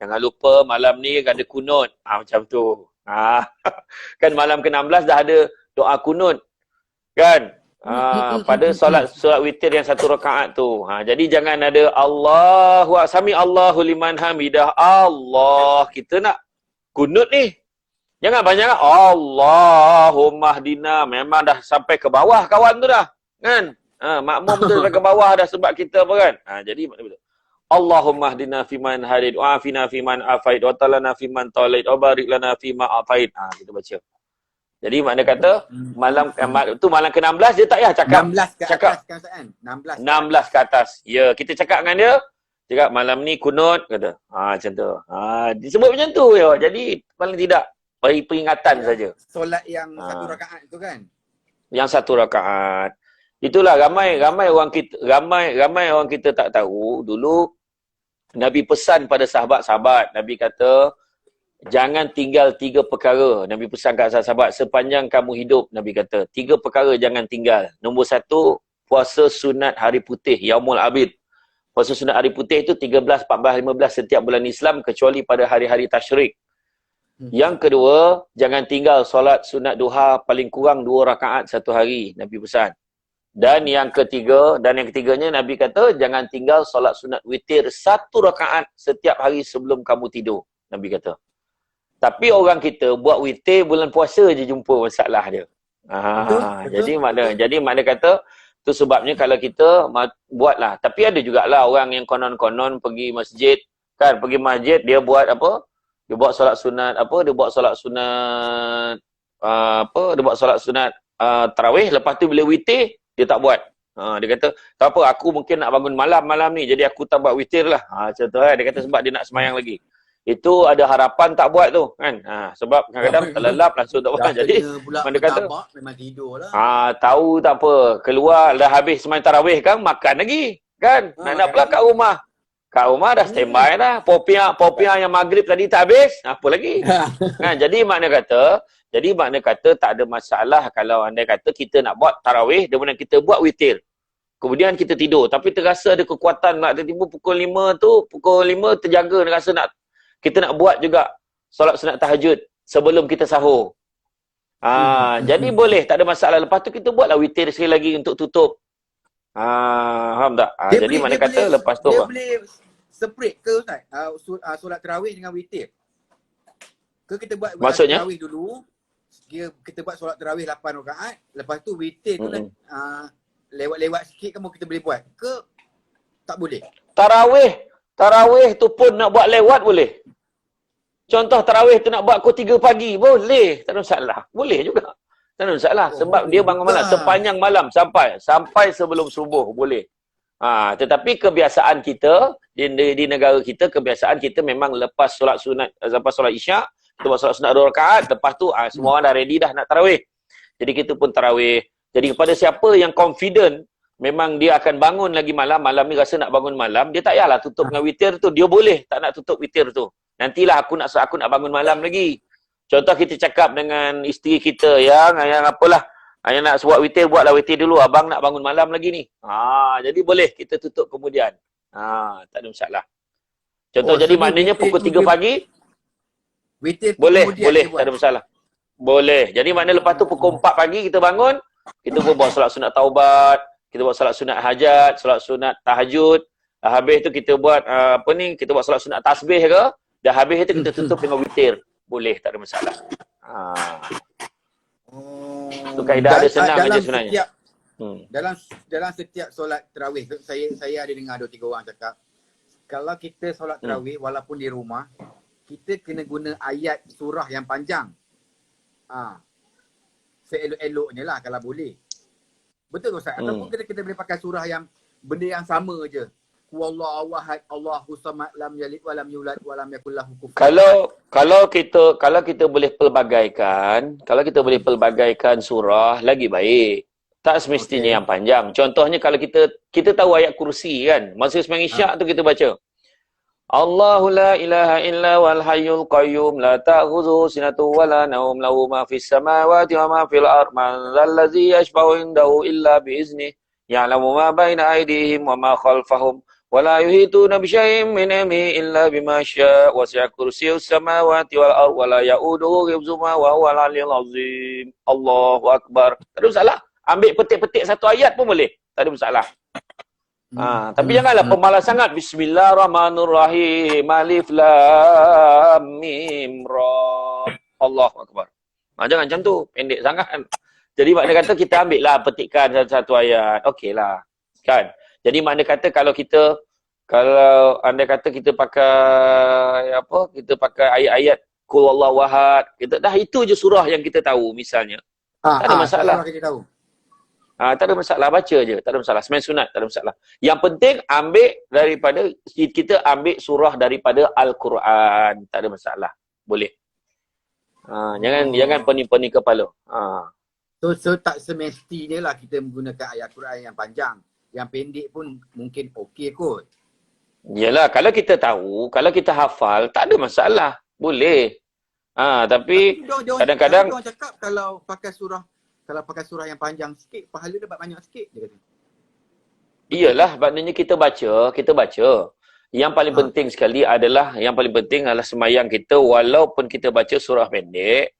Jangan lupa malam ni ada kunut. Macam tu. Kan malam ke-16 dah ada doa kunut. Kan? Pada solat witir yang 1 rakaat tu. Jadi jangan ada Allahu sami Allahu liman hamidah. Allah, kita nak kunut ni. Jangan banyak Allahumma hdina. Memang dah sampai ke bawah kawan tu dah. Kan? Makmum tu sampai ke bawah dah sebab kita apa kan? Jadi betul. Allahumma hdina fiman hadid wa afina fiman afait wa talana fiman talait wa barik lana fima afait. Kita baca. Jadi makna kata malam ke-16 dia tak payah cakap 16 ke atas kan? 16 ke atas. Ya, kita cakap dengan dia. Cakap malam ni kunut kata. Macam tu. Disebut macam tu ya. Jadi paling tidak bagi peringatan saja. Solat yang 1 rakaat tu kan? Yang 1 rakaat. Itulah ramai orang kita tak tahu. Dulu Nabi pesan pada sahabat-sahabat. Nabi kata jangan tinggal 3 perkara. Nabi pesan kat sahabat sepanjang kamu hidup. Nabi kata 3 perkara jangan tinggal. Nombor 1, puasa sunat hari putih, Yaumul Abid. Puasa sunat hari putih itu 13, 14, 15 setiap bulan Islam kecuali pada hari-hari tasyrik. Yang kedua, jangan tinggal solat sunat duha paling kurang 2 rakaat satu hari, Nabi pesan. Dan yang ketiganya Nabi kata jangan tinggal solat sunat witir 1 rakaat setiap hari sebelum kamu tidur, Nabi kata. Tapi orang kita buat witir bulan puasa je jumpa masalah dia. Jadi makna kata tu sebabnya kalau kita buatlah. Tapi ada jugalah orang yang konon-konon pergi masjid, kan, pergi masjid dia buat apa? Dia buat solat sunat apa? Dia buat solat sunat tarawih, lepas tu bila witir, dia tak buat. Dia kata, tak apa, aku mungkin nak bangun malam ni, jadi aku tak buat witir lah. Macam tu kan, dia kata sebab dia nak semayang lagi. Itu ada harapan tak buat tu kan. Sebab kadang-kadang terlelap langsung tak buat. Jadi mana kata memang tidur lah. tahu tak apa, keluar dah habis semayang tarawih kan, makan lagi kan. Nak pula kat rumah. Kat rumah dah standby dah. Popiah yang maghrib tadi tak habis, apa lagi? Kan, jadi makna kata tak ada masalah kalau anda kata kita nak buat tarawih, kemudian kita buat witir. Kemudian kita tidur, tapi terasa ada kekuatan nak tiba-tiba pukul 5 terjaga, rasa kita nak buat juga solat sunat tahajud sebelum kita sahur. Jadi boleh, tak ada masalah. Lepas tu kita buatlah witir sekali lagi untuk tutup. Faham tak? Jadi mana kata lepas tu dia boleh separate ke Ustaz? Solat tarawih dengan witir. Ke kita buat maksudnya? Tarawih dulu, kita buat solat tarawih 8 rakaat, lepas tu witir tu lewat-lewat sikit kamu kita boleh buat ke tak boleh? Tarawih tu pun nak buat lewat boleh. Contoh tarawih tu nak buat pukul 3 pagi, boleh, tak ada masalah. Boleh juga. Tak ada masalah sebab dia bangun malam sepanjang malam sampai sebelum subuh boleh. Tetapi kebiasaan kita di negara kita, kebiasaan kita memang lepas solat sunat, lepas solat Isyak, kita buat solat sunat 2 rakaat, lepas tu semua orang dah ready dah nak tarawih. Jadi kita pun tarawih. Jadi kepada siapa yang confident memang dia akan bangun lagi malam ni rasa nak bangun malam, dia tak payahlah tutup dengan witir tu, dia boleh tak nak tutup witir tu. Nantilah aku nak bangun malam lagi. Contoh kita cakap dengan isteri kita yang apalah, yang nak buat witir, buatlah witir dulu, abang nak bangun malam lagi ni. Jadi boleh kita tutup kemudian. Tak ada masalah. Contoh jadi maknanya pukul 3 pagi witir boleh, tak ada masalah. Boleh. Jadi maknanya lepas tu pukul 4 pagi kita bangun, kita pun buat solat sunat taubat, kita buat solat sunat hajat, solat sunat tahajud. Habis tu kita buat kita buat solat sunat tasbih ke, dah habis itu kita tutup dengan witir. Boleh, tak ada masalah. Tu kaedah dia senang aja sebenarnya. Dalam setiap solat tarawih, saya ada dengar 2-3 orang cakap, kalau kita solat tarawih walaupun di rumah, kita kena guna ayat surah yang panjang. Seelok-eloknya lah kalau boleh. Betul ke Ustaz? Ataupun kita boleh pakai surah yang benda yang sama je. Wallahu ahad, Allahu samad, lam yalid wa lam yulad wa lam yakul lahu kufuwan ahad. Kalau kita boleh pelbagaikan surah lagi baik. Tak semestinya yang panjang. Contohnya kalau kita tahu ayat kursi kan, masa sembahyang Isyak tu kita baca Allahu la ilaha illa wal hayyul qayyum la ta'khudhuhu sinatun wa la nawm lahu ma fis samawati wa ma fil ardh man dzalladzi yashfa'u indahu illa bi iznihi ya'lamu ma baina aydihim wa ma khalfahum wa la yuhituna bi syai'in min ilmihi illa bima syaa' wasi'a kursiyyus samawati wal ardh wa la ya'uduhu hifdzuhuma wa huwal 'aliyyul 'azim. Allahu akbar. Tak ada masalah. Ambil petik-petik satu ayat pun boleh. Tak ada masalah. Tapi janganlah pemalas sangat. Bismillahirrahmanirrahim. Alif lam mim ra. Allahu akbar. Jangan macam tu. Pendek sangat. Jadi makna kata kita ambil lah petikan satu-satu ayat. Okeylah. Kan? Jadi makna kata kalau anda kata kita pakai kita pakai ayat-ayat Qul Huwallahu ahad. Dah itu je surah yang kita tahu misalnya. Tak ada masalah. Surah kita tahu. Tak ada masalah, baca je. Tak ada masalah. Sembahyang sunat, tak ada masalah. Yang penting kita ambil surah daripada Al-Quran. Tak ada masalah. Boleh. Jangan pening-pening kepala. So tak semestinya lah kita menggunakan ayat Quran yang panjang. Yang pendek pun mungkin okey kot. Yalah, kalau kita tahu, kalau kita hafal, tak ada masalah. Boleh. Tapi kadang-kadang orang cakap kalau pakai surah yang panjang sikit, pahala dapat banyak sikit, dia kata. Iyalah, maknanya kita baca. Yang paling penting sekali adalah, sembahyang kita, walaupun kita baca surah pendek,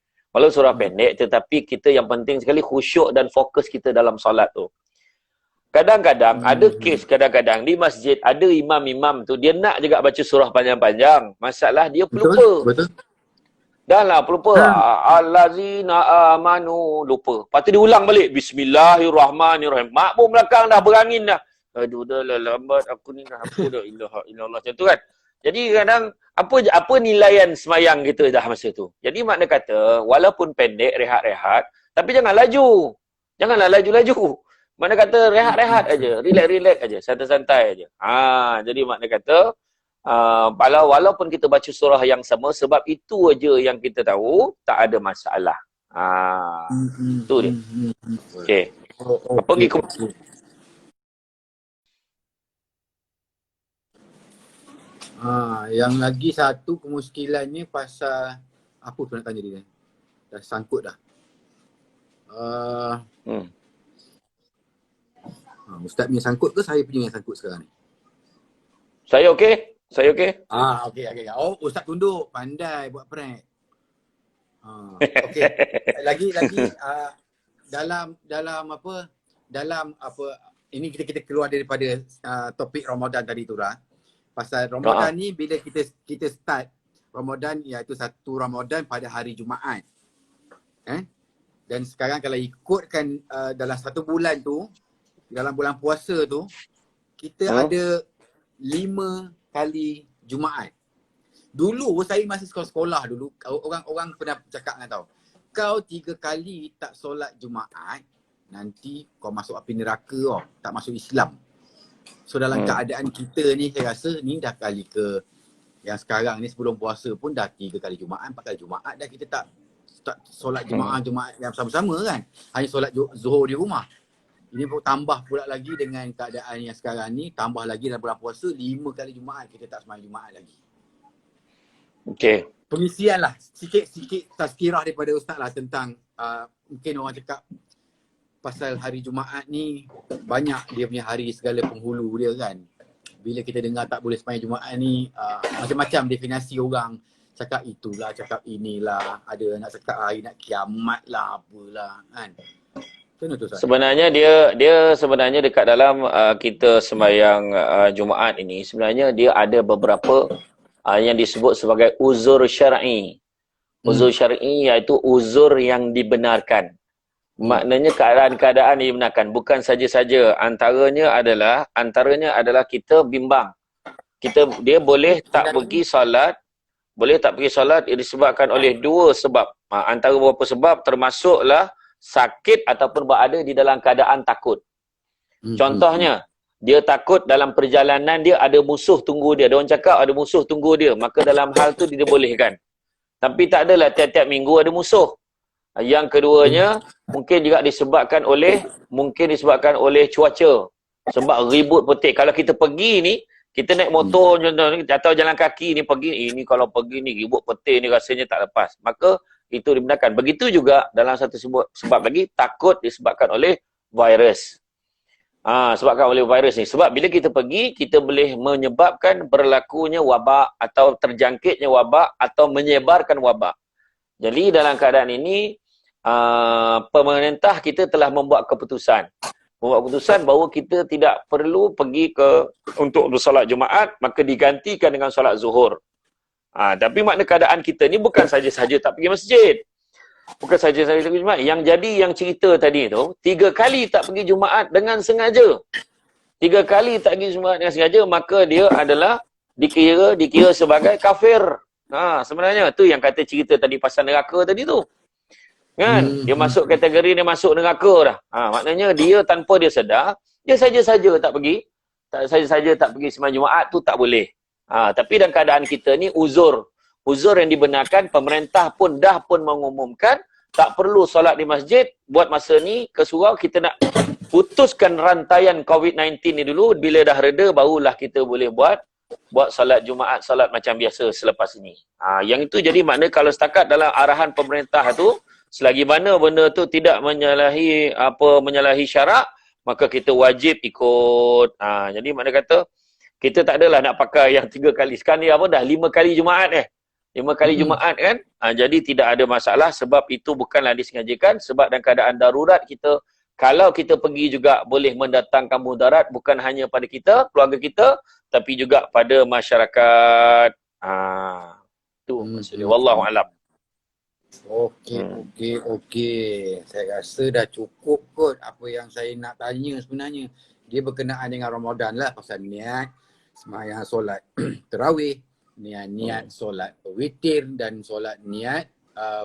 tetapi kita yang penting sekali khusyuk dan fokus kita dalam solat tu. Kadang-kadang, ada kes kadang-kadang di masjid, ada imam-imam tu, dia nak juga baca surah panjang-panjang. Masalah dia pelupa. Betul. Dah lah, pelupa. Allazina amanu, lupa. Lepas tu diulang balik. Bismillahirrahmanirrahim. Mak pun belakang dah berangin dah. Aduh, dah lah lambat aku ni dah. Apa dah, ilah macam tu kan. Jadi kadang, apa nilaian semayang kita dah masa tu. Jadi makna kata, walaupun pendek, rehat-rehat, tapi jangan laju. Janganlah laju-laju. Makna kata rehat-rehat aja, relax-relax aja, santai-santai aja. Jadi makna kata walaupun kita baca surah yang sama, sebab itu aja yang kita tahu, tak ada masalah. Itu dia. Okey. Apa pergi ke Yang lagi satu kemuskilannya pasal apa tu nak tanya dia? Dah sangkut dah. Ustaz punya sangkut ke saya punya yang sangkut sekarang ni? Saya okey? Saya okey? Okey. Oh, Ustaz tunduk. Pandai buat prank. Okey. Lagi dalam apa ini kita keluar daripada topik Ramadan tadi tu lah. Pasal Ramadan ni bila kita start Ramadan, iaitu satu Ramadan pada hari Jumaat. Dan sekarang kalau ikutkan dalam satu bulan tu, dalam bulan puasa tu, kita ada 5 kali Jumaat. Dulu saya masih sekolah dulu, orang pernah cakap dengan tau, kau 3 kali tak solat Jumaat, nanti kau masuk api neraka tak masuk Islam. So dalam keadaan kita ni, saya rasa ni dah kali ke, yang sekarang ni sebelum puasa pun dah 3 kali Jumaat, 4 kali Jumaat dah kita tak solat Jumaat yang sama-sama kan. Hanya solat Zuhur di rumah. Ini pun tambah pula lagi dengan keadaan yang sekarang ni, tambah lagi dalam bulan puasa 5 kali Jumaat kita tak sembahyang Jumaat lagi. Okey. Pengisian lah, sikit tazkirah daripada Ustaz lah tentang mungkin orang cakap pasal hari Jumaat ni banyak dia punya hari segala penghulu dia kan. Bila kita dengar tak boleh sembahyang Jumaat ni, macam-macam definisi orang. Cakap itulah, cakap inilah, ada nak cakap hari nak kiamat lah, apalah kan. Sebenarnya dia sebenarnya dekat dalam kita sembahyang Jumaat ini, sebenarnya dia ada beberapa yang disebut sebagai uzur syar'i. Uzur syar'i iaitu uzur yang dibenarkan. Maknanya keadaan-keadaan yang dibenarkan, bukan saja-saja. Antaranya adalah kita bimbang. Dia boleh tak pergi solat, ia disebabkan oleh 2 sebab. Antara beberapa sebab termasuklah sakit ataupun berada di dalam keadaan takut. Contohnya, dia takut dalam perjalanan dia ada musuh tunggu dia. Dia orang cakap ada musuh tunggu dia, maka dalam hal tu dia bolehkan. Tapi tak adalah tiap-tiap minggu ada musuh. Yang keduanya mungkin juga disebabkan oleh cuaca. Sebab ribut petik. Kalau kita pergi ni, kita naik motor atau jalan kaki ni pergi, ini kalau pergi ni ribut petik ni rasanya tak lepas. Maka itu dibenarkan. Begitu juga dalam satu sebab lagi, takut disebabkan oleh virus. Sebabkan oleh virus ni. Sebab bila kita pergi, kita boleh menyebabkan berlakunya wabak atau terjangkitnya wabak atau menyebarkan wabak. Jadi dalam keadaan ini, pemerintah kita telah membuat keputusan bahawa kita tidak perlu pergi untuk bersolat Jumaat, maka digantikan dengan solat Zuhur. Tapi makna keadaan kita ni bukan saja-saja tak pergi masjid. Bukan saja-saja tak pergi Jumaat. Yang jadi yang cerita tadi tu, 3 kali tak pergi Jumaat dengan sengaja. 3 kali tak pergi Jumaat dengan sengaja, maka dia adalah dikira sebagai kafir. Sebenarnya tu yang kata cerita tadi pasal neraka tadi tu. Kan? Dia masuk kategori dia masuk neraka dah. Maknanya dia tanpa dia sedar, dia saja-saja tak pergi. Saja-saja tak pergi sembahyang Jumaat tu tak boleh. Tapi dalam keadaan kita ni uzur yang dibenarkan, pemerintah pun dah mengumumkan tak perlu solat di masjid buat masa ni, ke surau kita nak putuskan rantaian COVID-19 ni dulu. Bila dah reda barulah kita boleh buat solat Jumaat, solat macam biasa selepas ini. Yang itu jadi makna kalau setakat dalam arahan pemerintah tu, selagi mana benda tu tidak menyalahi syarak, maka kita wajib ikut. Jadi makna kata kita tak adalah nak pakai yang 3 kali. Sekarang ni dah 5 kali Jumaat 5 kali Jumaat kan. Jadi tidak ada masalah, sebab itu bukanlah disengajakan. Sebab dalam keadaan darurat kita, kalau kita pergi juga boleh mendatangkan mudarat, bukan hanya pada kita, keluarga kita, tapi juga pada masyarakat. Tu maksudnya. Wallahu alam. Okey. Saya rasa dah cukup kot apa yang saya nak tanya sebenarnya. Dia berkenaan dengan Ramadan lah, pasal niat sembahyang solat tarawih, niat solat witir dan solat niat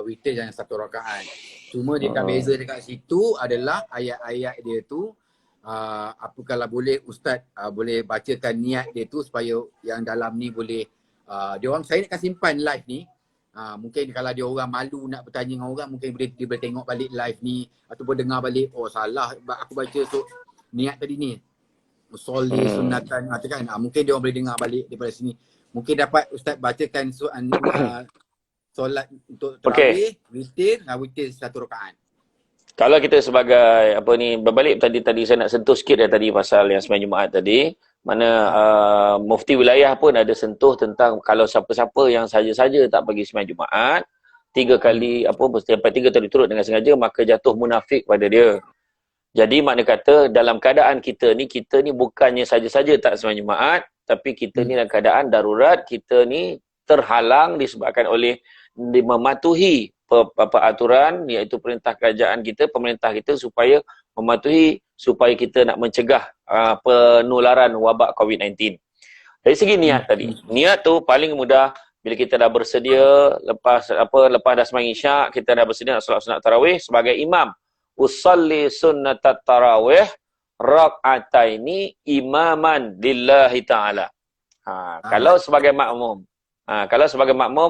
witir yang 1 rakaat. Cuma dekat beza dekat situ adalah ayat-ayat dia tu apa kalau boleh Ustaz boleh bacakan niat dia tu supaya yang dalam ni boleh dia orang, saya nak simpan live ni. Mungkin kalau dia orang malu nak bertanya dengan orang, mungkin dia boleh tengok balik live ni ataupun dengar balik, oh salah aku baca niat tadi ni. Musolli sunatan kan. Mungkin dia orang boleh dengar balik daripada sini. Mungkin dapat Ustaz bacakan solat untuk tarawih, witir 1 rakaat. Kalau kita sebagai berbalik tadi saya nak sentuh sikit tadi pasal yang sembahyang Jumaat tadi, mana mufti wilayah pun ada sentuh tentang kalau siapa-siapa yang saja-saja tak pergi sembahyang Jumaat 3 kali sampai 3 kali turut dengan sengaja, maka jatuh munafik pada dia. Jadi makna kata dalam keadaan kita ni bukannya saja-saja tak sembahyang Jumaat, tapi kita ni dalam keadaan darurat, kita ni terhalang disebabkan oleh mematuhi aturan, iaitu perintah kerajaan kita, pemerintah kita supaya mematuhi, supaya kita nak mencegah penularan wabak COVID-19. Dari segi niat tadi, niat tu paling mudah bila kita dah bersedia lepas dah sembahyang Isyak, kita dah bersedia nak solat sunat tarawih sebagai imam. Usalli sunnatat tarawih rak'ataini imaman lillahi ta'ala. Kalau sebagai makmum,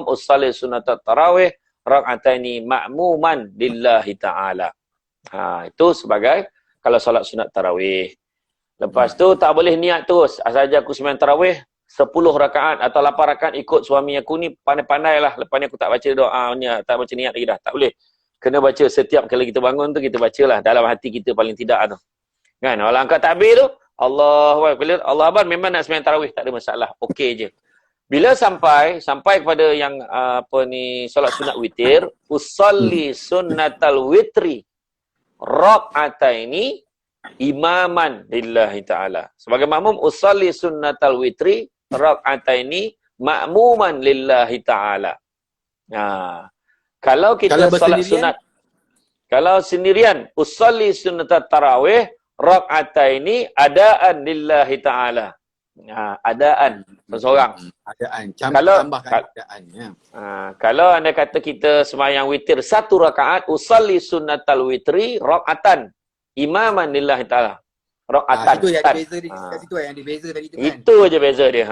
usalli sunnatat tarawih rak'ataini ma'muman lillahi ta'ala. Itu sebagai kalau solat sunat tarawih. Lepas tu tak boleh niat terus. Asaja aku sembahyang tarawih 10 rakaat atau 8 rakaat ikut suami aku ni, pandai-pandai lah. Lepas ni aku tak baca doa ni, tak baca niat lagi dah. Tak boleh. Kena baca setiap kali kita bangun tu, kita bacalah dalam hati kita paling tidak tu. Kan? Orang angkat takbir tu, Allahu Akbar, Allah Akbar, memang nak sembahyang tarawih, tak ada masalah. Okey je. Bila sampai kepada yang solat sunat witir, usalli sunnatal witri rak'ataini imaman lillahi ta'ala. Sebagai makmum, usalli sunnatal witri rak'ataini ma'muman lillahi ta'ala. Kalau kita solat sunat, kalau sendirian, usalli sunnatat tarawih rak'ataini adaan lillahi ta'ala. Adaan seseorang. Adaan. Tambahkan adaan. Ya. Kalau anda kata kita sembahyang witir 1 rakaat, usalli sunnatal witri rak'atan imaman lillahi ta'ala. Rak'atan. Itu yang dibeza kat situ yang dibeza tadi tu kan. Itu aja beza dia.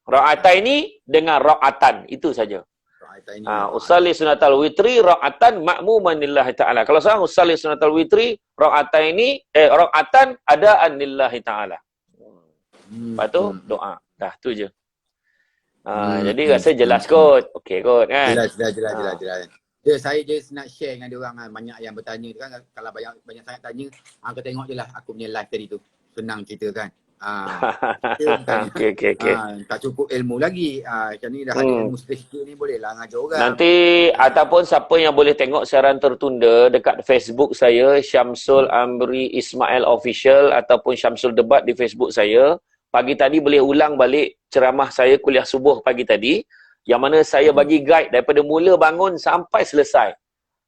Rak'ataini dengan rak'atan, itu saja. Usalli sunnatal witri rak'atan ma'muman lillahi ta'ala. Kalau seorang usalli sunnatal witri rak'atan adaan lillahi ta'ala. Lepas tu doa. Dah tu je. Jadi rasa jelas kot. Okey kot kan. Jelas. Saya just nak share dengan dia orang kan. Banyak yang bertanya tu kan. Kalau banyak sangat tanya, kau tengok je lah aku punya live tadi tu. Senang cerita kan. Okey. Tak cukup ilmu lagi. Macam ni dah ada ilmu sikit ni, boleh lah ngajar orang. Nanti ataupun siapa yang boleh tengok siaran tertunda dekat Facebook saya, Syamsul Amri Ismail Official, ataupun Syamsul Debat di Facebook saya. Pagi tadi boleh ulang balik ceramah saya kuliah subuh pagi tadi, yang mana saya bagi guide daripada mula bangun sampai selesai.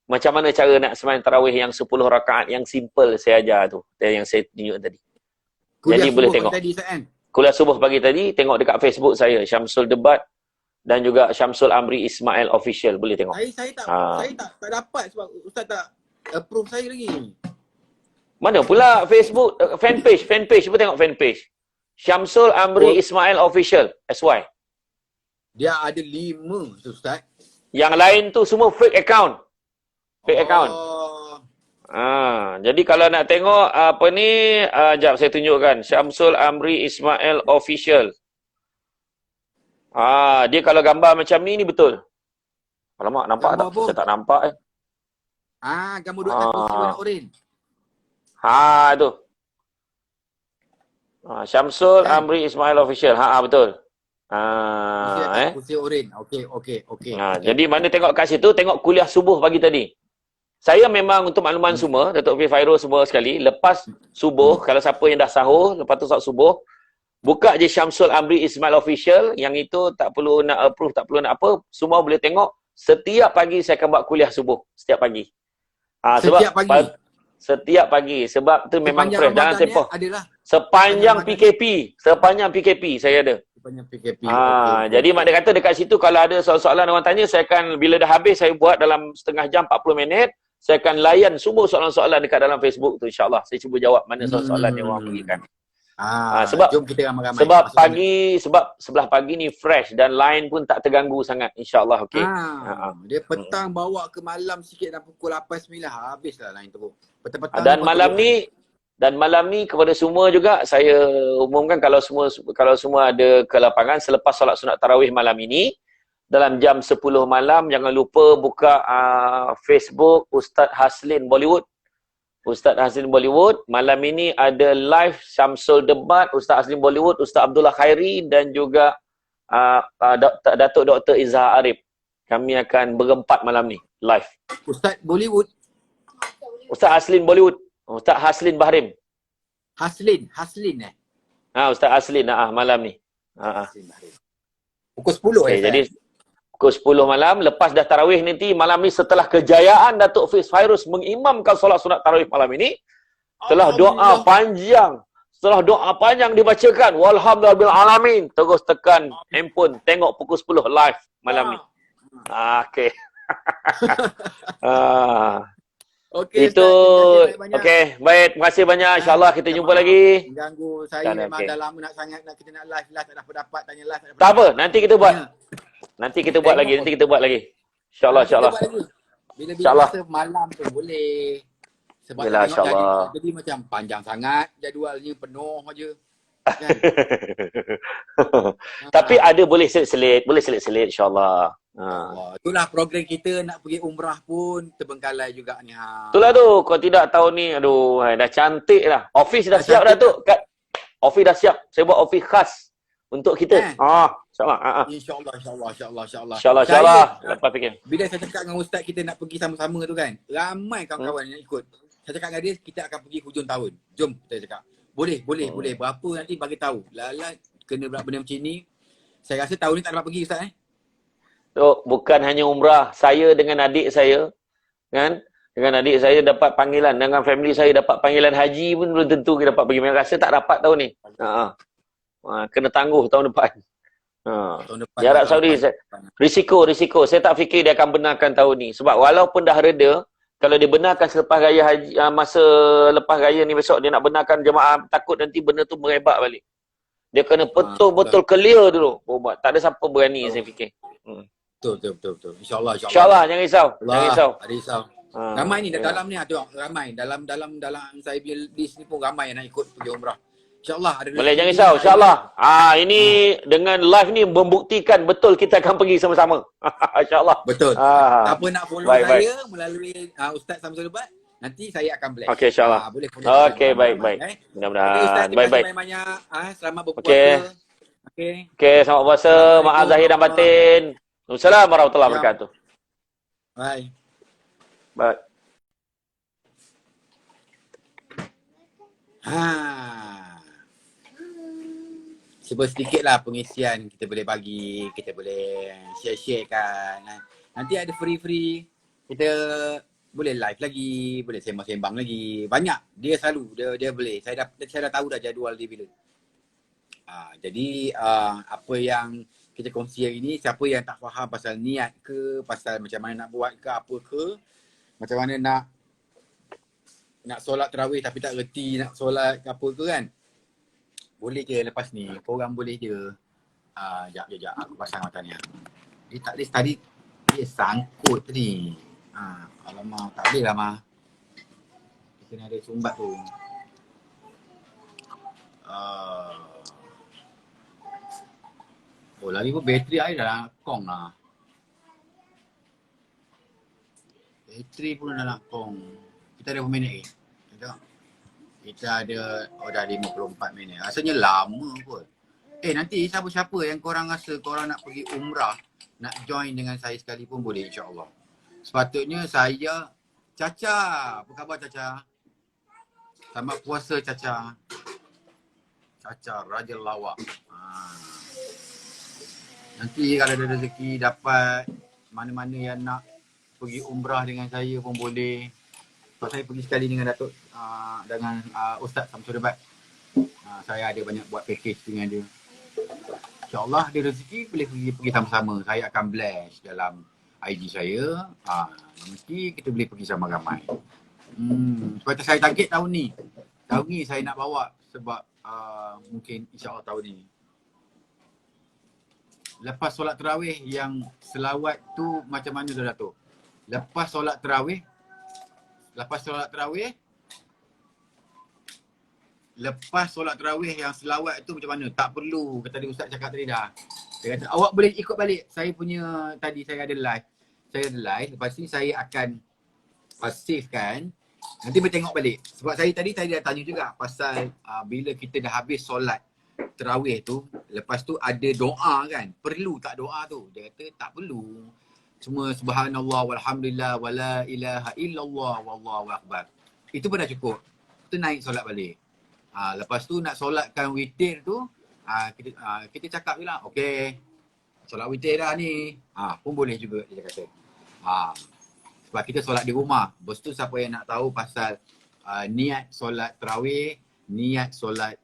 Macam mana cara nak sembahyang tarawih yang 10 rakaat yang simple saya ajar tu, yang saya tunjuk tadi. Jadi boleh tengok. Kuliah subuh pagi tadi, tengok dekat Facebook saya, Syamsul Debat dan juga Syamsul Amri Ismail Official, boleh tengok. Saya tak dapat sebab Ustaz tak approve saya lagi. Mana pula Facebook, fanpage, cuba tengok fanpage. Syamsul Amri Ismail Official, SY. Dia ada 5 Ustaz. Yang lain tu semua fake account. Jadi kalau nak tengok jap saya tunjukkan. Syamsul Amri Ismail Official. Dia kalau gambar macam ni betul. Alamak, nampak tak? Saya tak nampak Gambar duduk atas kursi warna oranye. Tu. Syamsul Amri Ismail Official. Betul. Kursi oranye. Okey. Jadi mana tengok kat situ, tengok kuliah subuh pagi tadi. Saya memang untuk makluman semua, Datuk Fi Fairul semua sekali, lepas subuh, kalau siapa yang dah sahur, lepas tu saat subuh, buka je Syamsul Amri Ismail Official, yang itu tak perlu nak approve, tak perlu nak apa, semua boleh tengok. Setiap pagi saya akan buat kuliah subuh, setiap pagi. Setiap pagi, sebab tu memang fresh. Jangan tempoh. Sepanjang PKP saya ada. banyak PKP. Okey. Jadi mak dia kata dekat situ kalau ada soalan-soalan orang tanya, saya akan bila dah habis saya buat dalam setengah jam 40 minit, saya akan layan semua soalan-soalan dekat dalam Facebook tu, insya-Allah. Saya cuba jawab mana soalan yang orang berikan. Sebab Jom kita ramai-ramai. sebab sebelah pagi ni fresh dan line pun tak terganggu sangat, insya-Allah. Okey. Dia petang bawa ke malam sikit dah pukul 8 9 habislah line teruk. Petang-petang Dan malam ni kepada semua juga saya umumkan kalau semua ada ke lapangan selepas solat sunat tarawih malam ini dalam jam 10 malam, jangan lupa buka Facebook Ustaz Haslin Bollywood. Ustaz Haslin Bollywood malam ini ada live Syamsul Debat, Ustaz Haslin Bollywood, Ustaz Abdullah Khairi dan juga Datuk Dr. Izzah Arif. Kami akan berempat malam ni live. Ustaz Bollywood. Ustaz Haslin Bollywood. Ustaz Haslin Bahrim. Haslin Ustaz Haslin malam ni. Haslin Bahrim. Pukul 10 Jadi pukul 10 malam lepas dah tarawih nanti malam ni setelah kejayaan Datuk Fiz Fairuz mengimamkan solat sunat tarawih malam ini, setelah doa panjang dibacakan walhamdulillah alamin, terus tekan handphone tengok pukul 10 live malam ni. Okey. Okey, itu okey, baik, terima kasih banyak, insyaallah kita jumpa lagi. Ganggu saya memang dah lama nak sangat nak kita nak live tak dapat tanya live tak apa, nanti kita buat lagi insyaallah bila masa malam tu boleh sebab yalah, insyaAllah. jadi macam panjang sangat jadualnya penuh aja kan? Tapi ada boleh selit insyaallah. Itulah program kita nak pergi umrah pun terbengkalai juga ni. Itulah tu, kalau tidak tahun ni dah cantik dah. Office dah siap dah tu. Office dah siap. Saya buat office khas untuk kita. InsyaAllah. InsyaAllah. Lepas fikir. Bila saya cakap dengan ustaz kita nak pergi sama-sama tu kan, ramai kawan-kawan yang ikut. Saya cakap dengan dia, kita akan pergi hujung tahun. Jom, kita cakap. Boleh. Berapa nanti bagi tahu. Lala kena buat benda macam ni. Saya rasa tahun ni tak dapat pergi ustaz bukan hanya umrah. Saya dengan adik saya, kan? Dengan adik saya dapat panggilan. Dengan family saya dapat panggilan haji pun belum tentu kita dapat pergi. Saya rasa tak dapat tahun ni. Kena tangguh tahun depan. Tahun depan Di Arab Saudi, risiko. Saya tak fikir dia akan benarkan tahun ni. Sebab walaupun dah reda, kalau dia benarkan selepas raya haji, masa lepas raya ni besok, dia nak benarkan jemaah, takut nanti benda tu merebak balik. Dia kena betul-betul clear dulu. Tak ada siapa berani, saya fikir. Betul. InsyaAllah. Jangan risau. Ada risau. Ramai ni dalam ni tengok ramai dalam saya punya list ni pun ramai yang nak ikut pergi umrah. InsyaAllah ada. Boleh, jangan risau. InsyaAllah. Ini dengan live ni membuktikan betul kita akan pergi sama-sama. InsyaAllah. Betul. Siapa nak follow saya baik. melalui Ustaz Syamsul Debat, nanti saya akan blast. Okey, insyaAllah. Boleh. Okey, baik. Mudah-mudahan. Baik. Banyak. Selamat berpuasa. Okey, selamat puasa. Maaf zahir dan batin. Assalamualaikum warahmatullahi wabarakatuh. Bye. Cuba sedikitlah pengisian kita boleh bagi, kita boleh share kan. Nanti ada free, kita boleh live lagi, boleh sembang-sembang lagi. Banyak, dia selalu, dia boleh. Saya dah tahu dah jadual dia bila. Jadi apa yang kita kongsi hari ni, siapa yang tak faham pasal niat ke, pasal macam mana nak buat ke, apa ke, macam mana nak solat tarawih tapi tak reti nak solat ke apa ke kan, boleh je lepas ni, korang boleh je. Sekejap, aku pasang mata ni. Dia tak boleh tadi, dia sangkut tadi. Alamak, tak boleh lah mah. Dia kena ada sumbat tu. Lagi pun bateri air dah nak kong lah. Bateri pun dah nak kong. Kita ada berapa minit lagi? Kita ada, dah 54 minit. Rasanya lama kot. Nanti siapa-siapa yang korang rasa korang nak pergi umrah, nak join dengan saya sekali pun boleh, insyaAllah. Sepatutnya saya, Caca. Apa khabar Caca? Selamat puasa Caca. Caca Raja Lawak. Nanti kalau ada rezeki dapat mana-mana yang nak pergi umrah dengan saya pun boleh. Sebab saya pergi sekali dengan Datuk dengan Ustaz Syamsul Debat. Saya ada banyak buat package dengan dia. InsyaAllah ada rezeki boleh pergi sama-sama. Saya akan blast dalam IG saya. Mesti kita boleh pergi sama ramai. Sebab tu saya target tahun ni. Tahun ni saya nak bawa sebab mungkin insyaAllah tahun ni. Lepas solat tarawih yang selawat tu macam mana dah Dato'? Lepas solat tarawih yang selawat tu macam mana? Tak perlu, kata tadi Ustaz cakap tadi dah. Dia kata awak boleh ikut balik. Saya punya tadi saya ada live. Lepas ni saya akan save kan. Nanti boleh tengok balik. Sebab saya tadi dah tanya juga pasal bila kita dah habis solat tarawih tu, lepas tu ada doa kan. Perlu tak doa tu? Dia kata tak perlu. Cuma subhanallah walhamdulillah wala ilaha illallah wallahu akbar. Itu pun dah cukup. Kita naik solat balik. Lepas tu nak solatkan witir tu, kita cakap je lah, okey, solat witir dah ni. Pun boleh juga dia kata. Sebab kita solat di rumah. Lepas tu siapa yang nak tahu pasal niat solat tarawih, niat solat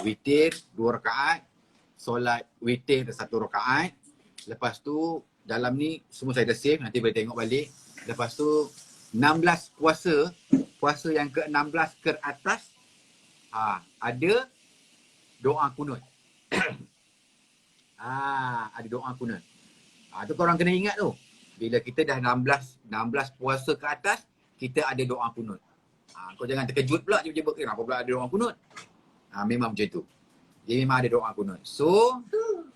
witir 2 rakaat, solat witir 1 rakaat. Lepas tu dalam ni semua saya dah save, nanti boleh tengok balik. Lepas tu 16 puasa yang ke-16 ke atas ada doa kunut. Ada doa kunut. Tu korang kena ingat tu. Bila kita dah 16 puasa ke atas, kita ada doa kunut. Kau jangan terkejut pula tiba-tiba, kenapa pula ada doa kunut? Memang macam tu. Dia memang ada doa kunut. So,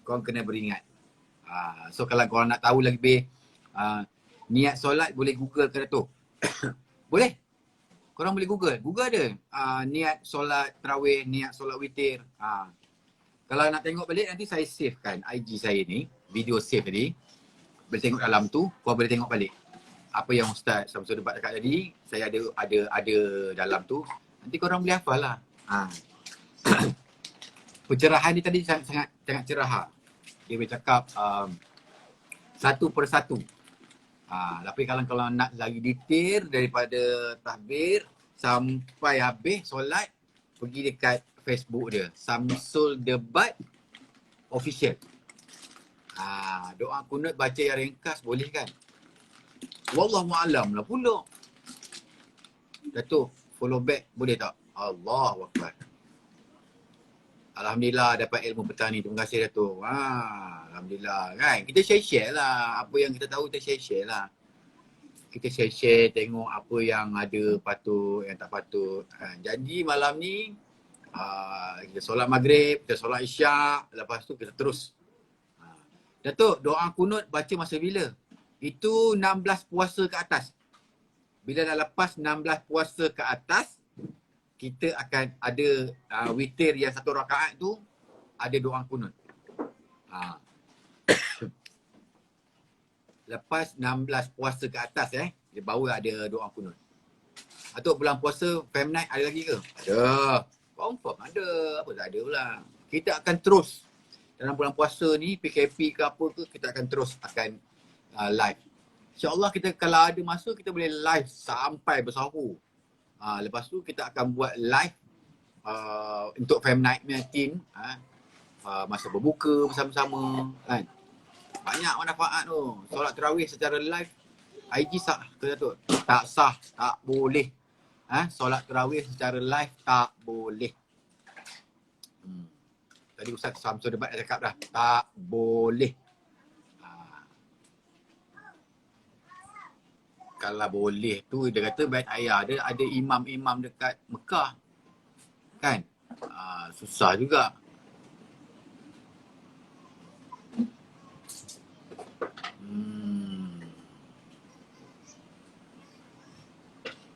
korang kena beringat. So kalau korang nak tahu lebih niat solat, boleh google ke tu? Boleh. Korang boleh google. Google ada niat solat tarawih, niat solat witir. Kalau nak tengok balik nanti saya save kan IG saya ni, video save tadi. Boleh tengok dalam tu, korang boleh tengok balik. Apa yang Ustaz Samsul debat dekat tadi, saya ada dalam tu. Nanti korang boleh hafal lah. Pencerahan ni tadi sangat cerah. Dia bercakap satu persatu. Tapi kalau nak lagi detail daripada takbir sampai habis solat, pergi dekat Facebook dia, Samsul Debat Official. Doa kunut baca yang ringkas boleh kan? Wallahualam lah pula. Datuk, follow back boleh tak? Allahu Akbar. Alhamdulillah dapat ilmu petang ni. Terima kasih Datuk. Alhamdulillah kan. Kita share-share lah. Apa yang kita tahu kita share-share lah. Kita share-share tengok apa yang ada patut, yang tak patut. Jadi malam ni kita solat maghrib, kita solat isyak. Lepas tu kita terus. Datuk, doa kunut baca masa bila? Itu 16 puasa ke atas. Bila dah lepas 16 puasa ke atas, kita akan ada witir yang 1 rakaat tu ada doa kunut. Lepas 16 puasa ke atas dia baru ada doa kunut. Atau bulan puasa Fam Night ada lagi ke? Ada. Confirm ada. Apa tak ada pula. Kita akan terus dalam bulan puasa ni, PKP ke apa ke, kita akan terus live. InsyaAllah kita kalau ada masa kita boleh live sampai bersahur. Lepas tu kita akan buat live untuk Fam Night punya team masa berbuka bersama-sama kan. Banyak manfaat tu. Solat tarawih secara live IG sah ke Datuk? Tak sah, tak boleh. Solat tarawih secara live tak boleh. Tadi Ustaz Samsul Debat dah cakap dah, tak boleh. Kalau boleh tu dia kata baik ayah dia ada imam-imam dekat Mekah kan. Susah juga.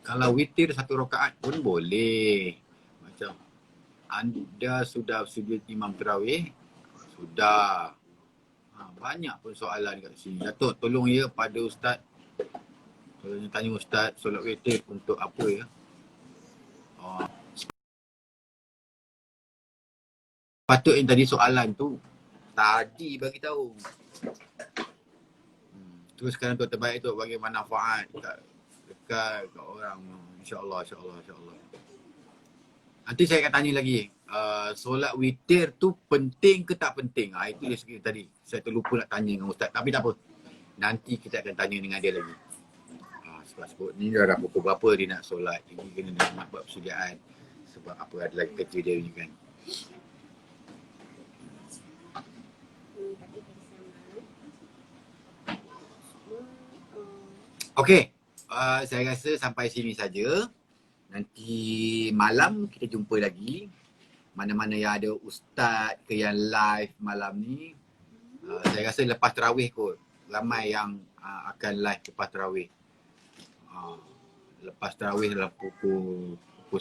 Kalau witir 1 rakaat pun boleh. Macam anda sudah sujud imam tarawih? Sudah. Banyak pun soalan kat sini. Datuk tolong ya pada Ustaz. Kalau tanya Ustaz, solat witir untuk apa ya? Patut yang tadi soalan tu tadi bagi tahu. Terus sekarang tu terbaik tu bagi manfaat dekat orang. InsyaAllah. Nanti saya akan tanya lagi. Solat witir tu penting ke tak penting? Itu dia sikit tadi. Saya terlupa nak tanya dengan Ustaz. Tapi tak apa. Nanti kita akan tanya dengan dia lagi. Sebab ni dah pukul berapa dia nak solat. Jadi kena nak buat persediaan. Sebab apa ada lagi kerja dia ni kan. Okey. Saya rasa sampai sini saja. Nanti malam kita jumpa lagi. Mana-mana yang ada ustaz ke yang live malam ni. Saya rasa lepas tarawih kot. Ramai yang akan live lepas tarawih. Lepas tarawih dalam pukul 10,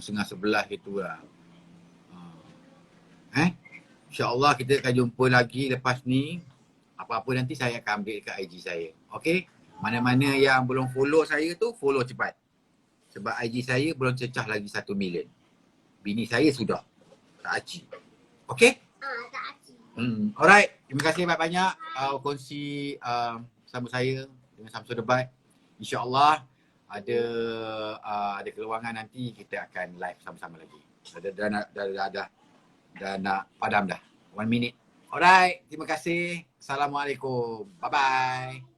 10.30, 11 gitu lah. InsyaAllah kita akan jumpa lagi lepas ni. Apa-apa nanti saya akan ambil kat IG saya. Okay? Mana-mana yang belum follow saya tu, follow cepat. Sebab IG saya belum cecah lagi 1 million. Bini saya sudah. Tak aci. Okay? Tak aci. Alright. Terima kasih banyak-banyak kongsi sama saya dengan Samsul Debat. InsyaAllah ada keluangan nanti kita akan live sama-sama lagi. Dah nak padam dah. 1 minute. Alright. Terima kasih. Assalamualaikum. Bye-bye.